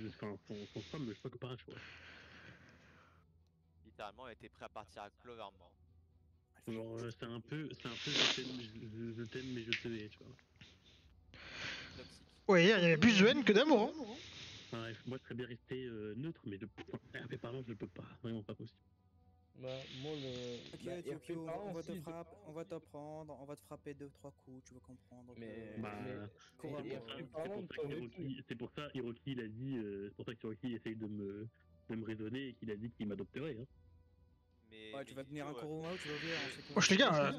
Enfin, son femme me choque pas, tu vois. Littéralement, elle était prête à partir à Clover mort. Genre, c'est un peu je t'aime mais je te hais, tu vois. Ouais, il y avait plus de haine que d'amour. Hein. Ouais, moi je serais bien resté neutre, mais RP parlant, je peux pas, vraiment pas possible. Bah, moi le. Ok, on va t'apprendre, on va te frapper 2-3 coups, tu vas comprendre. C'est pour ça Hiroki il a dit, c'est pour ça que Hiroki essaye de me raisonner et qu'il a dit qu'il m'adopterait. Hein. Ouais, tu vas tenir un Kuruma ou tu vas bien. Wesh les gars,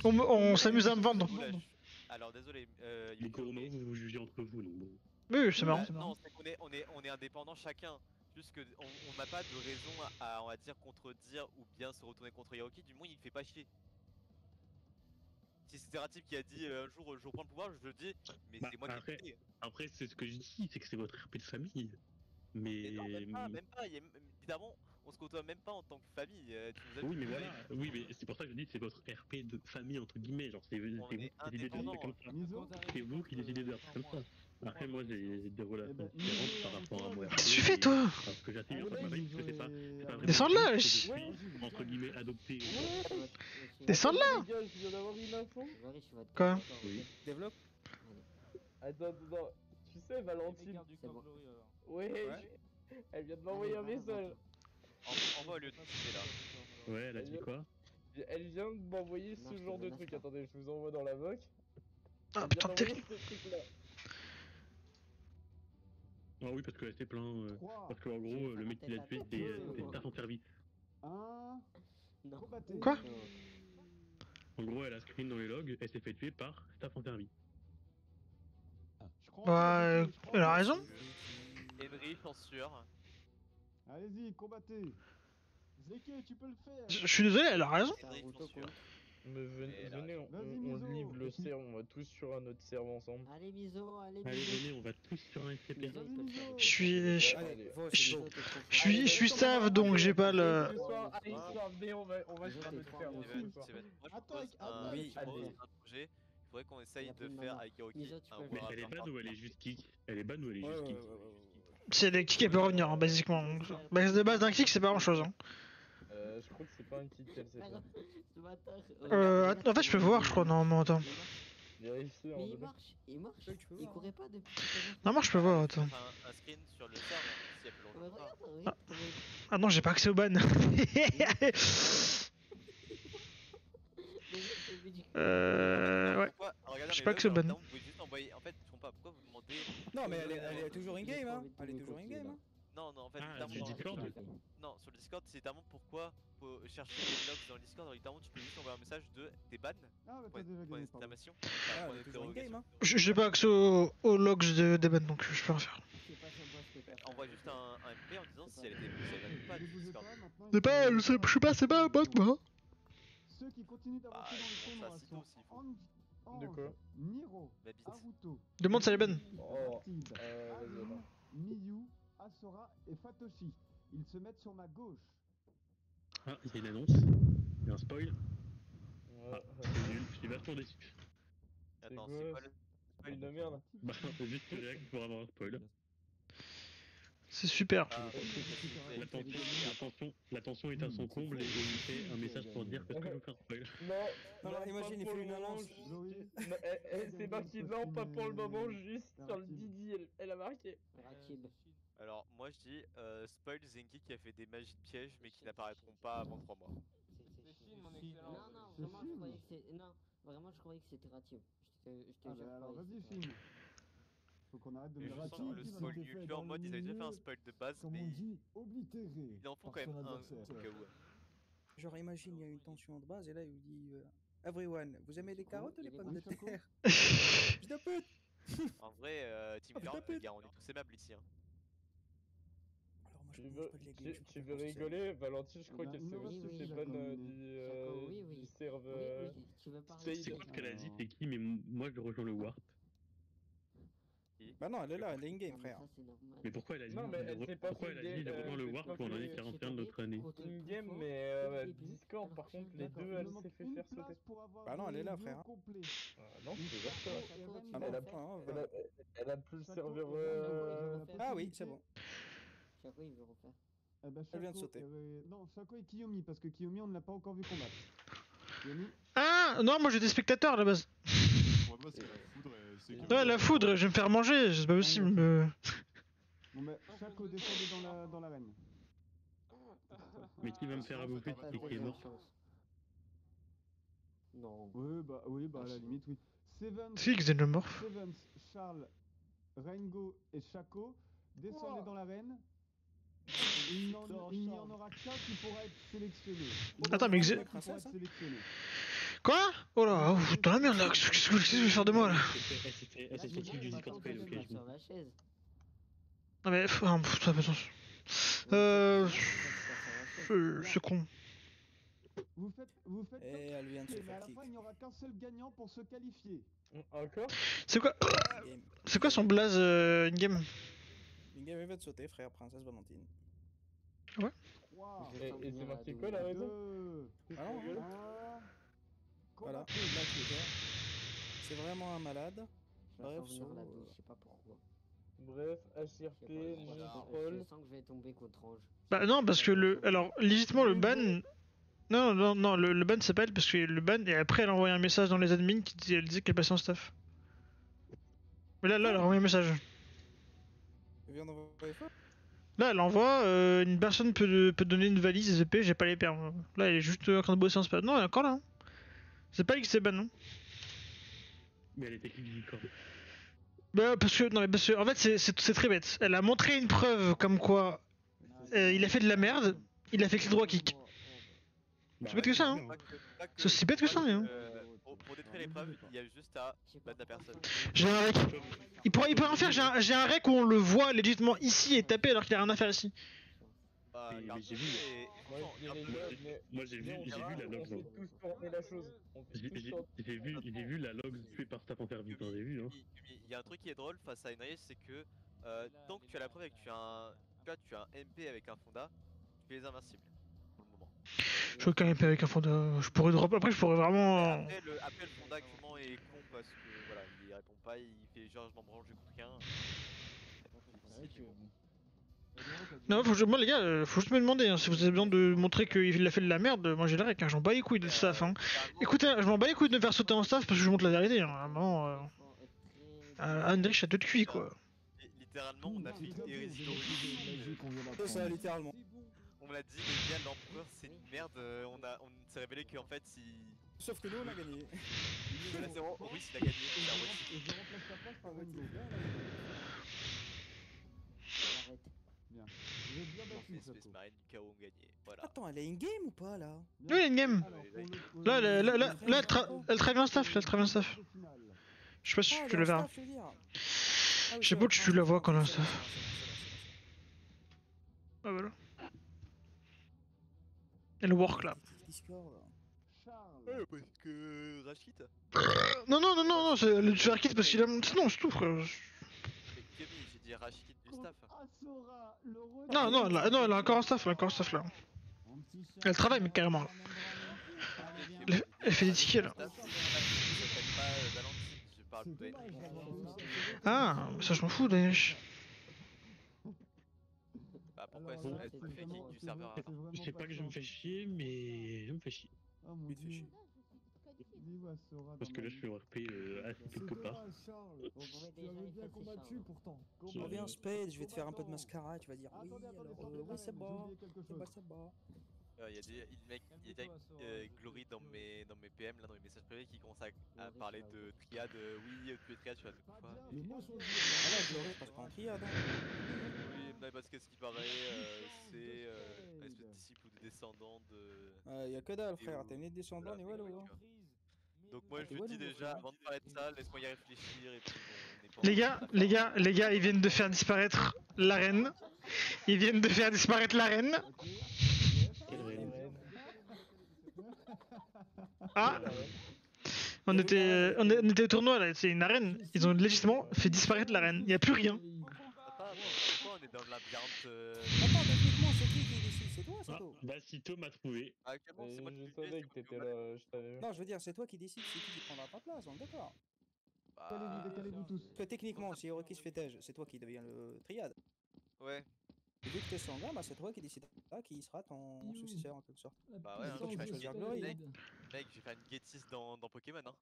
on s'amuse à me vendre. Alors désolé. Les Kuruma, vous jugez entre vous, donc bon. Oui, c'est marrant. Non, c'est qu'on est indépendants chacun. Juste qu'on n'a pas de raison à, on va dire, contredire ou bien se retourner contre Hiroki, du moins il fait pas chier. Si c'est Ratib qui a dit un jour je reprends le pouvoir, je le dis, mais c'est moi qui l'ai fait. Après, c'est ce que je dis, c'est que c'est votre RP de famille. Mais non, même pas, évidemment, on se côtoie même pas en tant que famille. Oui, mais voilà, oui, mais c'est pour ça que je dis c'est votre RP de famille, entre guillemets, genre c'est vous qui décidez de faire comme ça. C'est vous qui décidez de faire comme ça. Après, moi j'ai des relations différentes par rapport à moi. Qu'est-ce que tu fais toi? Parce que j'assime pas ma vie, parce que c'est pas vraiment. Descends de là, wesh. Entre guillemets, adopté. Descends de là. Je viens d'avoir une info. Quoi? Oui. Développe. Attends, tu sais, Valentine. Ouais, elle vient de m'envoyer un message. Envoie le truc là. Ouais, elle a dit quoi? Elle vient de m'envoyer ce genre de truc. Attendez, je vous envoie dans la voc. Ah putain, t'es. Ah oui, parce qu'elle s'est plaint. Parce qu'en gros, le mec qui l'a tué, c'est staff en service. Quoi? En gros, elle a screen dans les logs, elle s'est fait tuer par staff en service. Bah, elle a raison. Henry, censure. Allez-y, combattez. Zeke, tu peux le faire. Je suis désolé, elle a raison. Mais venez, on livre le serve, on va tous sur un autre serve ensemble. Allez, Miso, allez, Allez, venez, on va tous sur un SCP. Je suis stave donc j'ai pas le. Allez, on va sur un autre serve. Oui, un projet. Il faudrait qu'on essaye de faire avec Hiroki. Mais elle est ban ou elle est juste kick? Elle est ban ou elle est juste kick? C'est des kicks, elle peut revenir, hein, basiquement. Base de base d'un kick, c'est pas grand chose. Hein. Je crois que c'est pas un kick qu'elle sait faire. En fait, je peux voir, je crois, normalement, attends. Vérifier, mais il marche, il courait pas depuis. Non, moi je peux voir, attends. Un screen sur le serve si elle peut le rejoindre. Ah non, j'ai pas accès au ban. Ouais. J'ai pas accès au ban. Vous pouvez juste envoyer. En fait, je comprends pas pourquoi vous demandez. Non, mais elle est toujours in-game, hein. Elle est toujours in-game, hein. Non, en fait, sur Discord. Non, sur le Discord, c'est littéralement pourquoi faut chercher les logs dans le Discord. Littéralement, tu peux juste envoyer un message de t'es ban. Point d'exclamation. Elle est toujours in-game, hein. J'ai pas accès aux logs des ban donc je peux rien faire. En envoie juste un MP en disant si elle était même pas du Discord. C'est pas, je sais pas, c'est pas un bot moi. Ceux qui continuent d'avancer dans le tournoi sont De quoi? Niro, Haruto, Demande Saliban. Oh, Arun, Miyu, Asura et Fatoshi. Ils se mettent sur ma gauche. Ah, il y a une annonce. Il y a un spoil. Ah, c'est nul, je suis vachement déçu. Attends, c'est quoi le spoil de merde? Bah, c'est juste réact pour avoir un spoil. C'est super. La tension est à son comble et il fait un message pour dire que je vais faire spoil. Non, imagine, il fait une annonce. C'est marqué non, pas pour le moment, juste sur le Didi, elle a marqué. Alors, moi je dis spoil Zenki qui a fait des magies de piège mais qui n'apparaîtront pas avant 3 mois. Non, vraiment, je croyais que c'était Ratib. Alors, vas-y, film. Faut qu'on arrête de me je sens que le spoil nucléaire en mode ils avaient déjà fait un spoil de base mais ils en font quand même un au cas où. Genre imagine il y a une tension de base et là il vous dit everyone, vous aimez les carottes ou les pommes de terre? Fils de pute. En vrai, Team Cloud, les gars, on est tous aimables ici. Tu veux rigoler, Valentine, je crois qu'elle s'est aussi fait bonne du serveur. C'est quoi ce qu'elle a dit, c'est qui? Mais moi je rejoins le Warp. Bah non, elle est là, elle est in-game, frère. Mais pourquoi elle a dit, pourquoi elle a dit de rejoindre le Warp pour en année 41 de notre année? In-game, mais Discord, par contre, les deux, elle s'est fait faire sauter. Bah non, elle est là, frère. Non, elle a plus le serveur. Ah oui, c'est bon. Chaco, il veut refaire. Elle vient de sauter. Non, Chaco et Kiyomi, parce que Kiyomi, on ne l'a pas encore vu combattre. Kiyomi. Ah non, moi j'étais spectateur à la base. Ouais, la foudre, je vais me faire manger, c'est pas possible. Bon, bah, Chaco, descendez dans l'arène. Mais qui va me faire à bouffer si qui est mort? Non. Oui, bah à la limite, oui. C'est qui Xenomorph? Sevens, Charles, Rengo et Chaco, descendez dans l'arène. Il n'y en aura qu'un qui pourra être sélectionné. Attends, mais quoi? Oh là, dans la merde là, qu'est-ce que vous voulez faire de moi là? Elle s'est sortie du Discord Spell, ok. Non mais, ça n'a pas de sens. C'est con. Vous faites et elle vient de se mais à faire la kick. fin, il n'y aura qu'un seul gagnant pour se qualifier. Encore? C'est quoi son blaze in-game? In-game, elle vient de sauter, frère, princesse Valentine. Ouais. Et c'est marqué quoi la raison? Ah non, voilà, là, c'est vraiment un malade. Bref, je sais pas pourquoi. Bref, HRP, je sens que je vais tomber contre Ange. Bah non, parce que alors, légitimement, le ban... Non, le ban c'est pas elle, parce que le ban, et après elle a envoyé un message dans les admins qui elle disait qu'elle passait en staff. Mais là, elle a envoyé un message. Elle vient d'envoyer quoi? Là, elle envoie, une personne peut donner une valise des épées, j'ai pas les permes. Là, elle est juste en train de bosser en staff. Non, elle est encore là. Hein. C'est pas elle qui s'est ban, non? Mais elle était qui du Discord? Bah, parce que, en fait, c'est très bête. Elle a montré une preuve comme quoi il a fait de la merde, il a fait clic droit kick. C'est bête que ça, hein? C'est aussi bête que ça, hein? Pour détruire les preuves, il y a juste à battre la personne. J'ai un rec. Il pourrait rien faire, j'ai un rec où on le voit légitimement ici et taper alors qu'il a rien à faire ici. Mais j'ai vu. Moi j'ai vu la log. J'ai vu la log tuée par Staff en Interview, t'en as vu, hein? Il y a un truc qui est drôle face à Enrage, c'est que tant que tu as la preuve et que tu as un MP avec un Fonda, tu es invincible pour le moment. Je veux qu'un MP avec un Fonda, je pourrais drop, après je pourrais vraiment... Après le Fonda actuellement est con parce que voilà, il répond pas, il fait genre je m'en branche, je coûte rien. Non, moi les gars, faut juste me demander, hein, si vous avez besoin de montrer qu'il a fait de la merde, moi j'ai le rec, hein, j'en bats les couilles de staff. Hein. Écoutez, je m'en bats les couilles de me faire sauter en staff parce que je montre la vérité, hein, vraiment... Andrich a deux de cuit quoi. Littéralement, on a fait une hérésie d'origine. C'est ça, littéralement. On me l'a dit, les gars, l'empereur c'est une merde, on s'est révélé qu'en fait si... Sauf que nous on a gagné. Là c'est vraiment, Ruiz il a gagné, c'est un Ruiz. Je remplace ta place par Rengo. Bien. Vous êtes bien battu, Space Marine du chaos ont gagné, voilà. Attends, elle est in-game ou pas là? Oui, elle est in-game. Là, elle travaille en staff, Je sais pas si tu le verras. Je sais pas où tu la vois quand elle est en staff. Ah voilà. Et le work là. Discord. Ouais, parce que Rachid. Non, c'est le tueur quitte parce qu'il a. Non, c'est tout frère. Mais Kevin, j'ai dit Rachid du staff. Non, elle a encore un staff, là. Elle travaille, mais carrément là. Elle fait des tickets là. Ah, ça je m'en fous d'ailleurs. Bah pourquoi est-ce que fait du serveur à Je sais pas que je me fais chier, mais je me fais chier. Oui, tu fais chier. Parce que là, je suis en RP assez quelque part. Tu avais bien combattu pourtant. Reviens Spade, je vais te faire un peu de mascara, tu vas dire oui, alors oui c'est bon, c'est bon. Il y a des Glory dans mes PM, là, dans mes messages privés qui commencent à parler de triade. Oui, tu es triade, tu vas de quoi? Les mots sont dits. Ah là, Glory passe pas en triade. Oui, mais parce que ce qui paraît, c'est un espèce de disciple ou de descendant de. Y'a que dalle, frère, t'es né de descendant, et voilà. Donc, moi je te dis déjà, avant de parler de ça, laisse-moi y réfléchir. Et puis bon, Les gars, ils viennent de faire disparaître l'arène. Ah, on était au tournoi là, c'est une arène. Ils ont légitimement fait disparaître l'arène. Y a plus rien. Pourquoi on est dans le labyrinthe Attends, techniquement, c'est qui décide? C'est toi, c'est toi? Bah, Sito m'a trouvé. Ah, ok, bon, c'est moi Je savais que t'étais là, je t'avais vu. Non, je veux dire, c'est toi qui décide, c'est qui prendra ta place, on est d'accord. Décalez-vous tous. Parce que techniquement, si Hiroki se fait tège, c'est toi qui deviens le triade. Ouais. Et vu que t'es sanguin, bah c'est toi qui décidera qui sera ton successeur en quelque sorte. Bah ouais, tu vas choisir Glory. Mec, j'ai fait une Getis dans Pokémon, hein.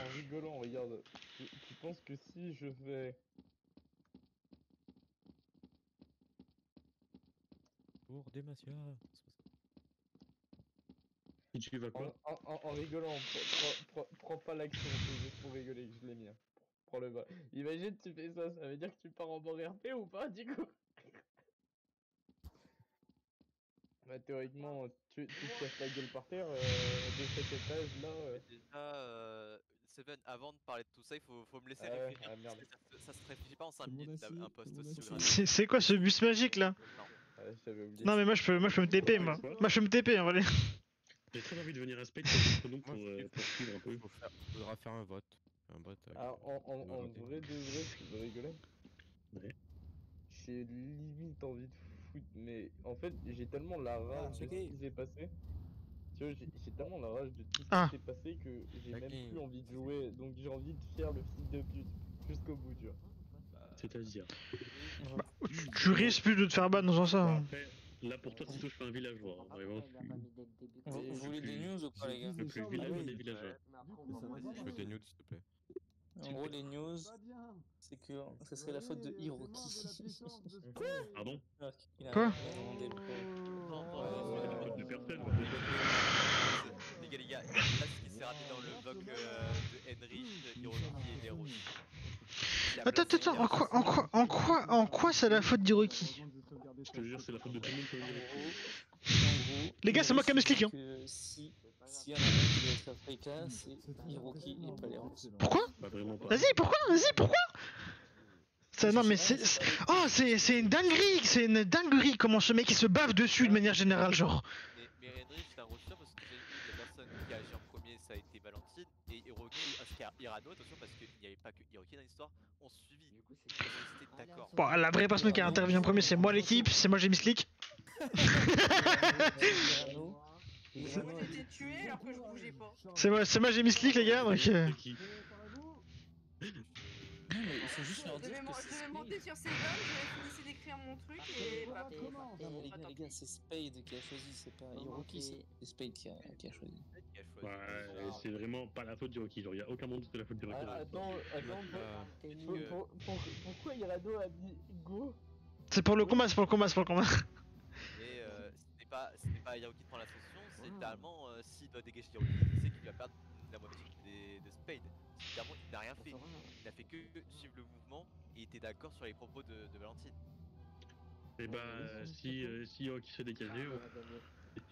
En rigolant, regarde. Tu penses que si je fais... Pour Demacia. Et tu vas quoi? En rigolant, prends pas l'action, c'est juste pour rigoler que je l'ai mis. Prends le bas. Imagine tu fais ça, ça veut dire que tu pars en bord RP ou pas du coup? Bah théoriquement, tu te casses la gueule par terre de cet étage là. Déjà, Seven, avant de parler de tout ça, il faut me laisser réfléchir. Ah merde. Ça se réfléchit pas en 5 minutes, un poste aussi. C'est quoi ce bus magique là? Non mais moi je peux me TP moi. Moi je peux me TP en vrai. J'ai très envie de venir à Spade donc pour suivre un peu. Il faudra faire un vote. Alors en vrai de vrai, tu veux rigoler? Ouais. J'ai limite envie de foutre, mais en fait j'ai tellement la rage de ce qui s'est passé. Tu vois, j'ai tellement la rage de tout ce qui s'est passé que j'ai même plus envie de jouer, donc j'ai envie de faire le fils de pute jusqu'au bout, tu vois. C'est-à-dire Bah, tu risques plus de te faire ban dans ça. Après, là pour toi, Tito, je fais un villageois. Hein. Vraiment, Vous voulez des news ou pas, les gars? Le plus villageois des villageois. Je veux des nudes, s'il te plaît. En gros, les news, c'est que ce serait la faute de Hiroki. Pardon? Quoi? De personne. Les gars, là ce qui s'est raté dans le bloc de Henry, Hiroki et Leros. Attends, en quoi c'est la faute d'Hiroki? Je te jure, c'est la faute de tout le monde. En gros, les gars, c'est moi qui me explique. Si y en a un qui doit être africain, c'est Hiroki et pas Leros. Pourquoi? Vraiment pas. Vas-y, pourquoi? Ça, non mais c'est une dinguerie comment ce mec il se bave dessus de manière générale genre. Mais Henry, c'est un roster parce que la personne qui a agi en premier, ça a été Valentine et Hiroki, Hirano, attention parce qu'il n'y avait pas que Hiroki dans l'histoire, ont suivi. C'était d'accord. Bon, la vraie personne qui a intervenu en premier, c'est moi l'équipe, c'est moi j'ai mis Slick. Moi j'étais tué alors que je bougeais pas. C'est moi j'ai mis Slick les gars donc. Non mais il faut juste leur dire que je devais monter sur Seven, j'avais fini d'écrire mon truc et bah les gars, c'est Spade qui a choisi, c'est pas Hiroki, c'est Spade qui a choisi. Ouais, c'est vraiment pas la faute d'Hiroki, genre y'a aucun monde c'est la faute d'Hiroki. Attends, pourquoi Hirano a dit go? C'est pour le combat. Et ce n'est pas Hiroki qui prend la solution, c'est littéralement s'il doit dégager Hiroki, il sait qu'il va perdre la moitié de Spade. Clairement, il n'a rien fait. Il n'a fait que suivre le mouvement et était d'accord sur les propos de Valentine. Et bah, si Hiroki se dégageait,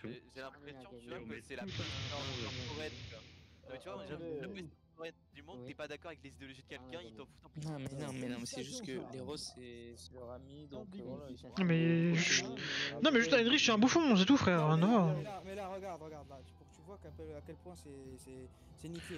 j'ai l'impression tu vois, que c'est la position corporate. Non mais tu vois, j'ai l'impression du monde, t'es pas d'accord avec les idéologies de quelqu'un, il t'en fout en plus. Non, mais c'est juste que les Ross, c'est leur ami, donc voilà, ils sont. Non, mais juste Heinrich, je suis un bouffon, c'est tout, frère. Non. Mais là, regarde, là, pour que tu vois à quel point c'est niqué.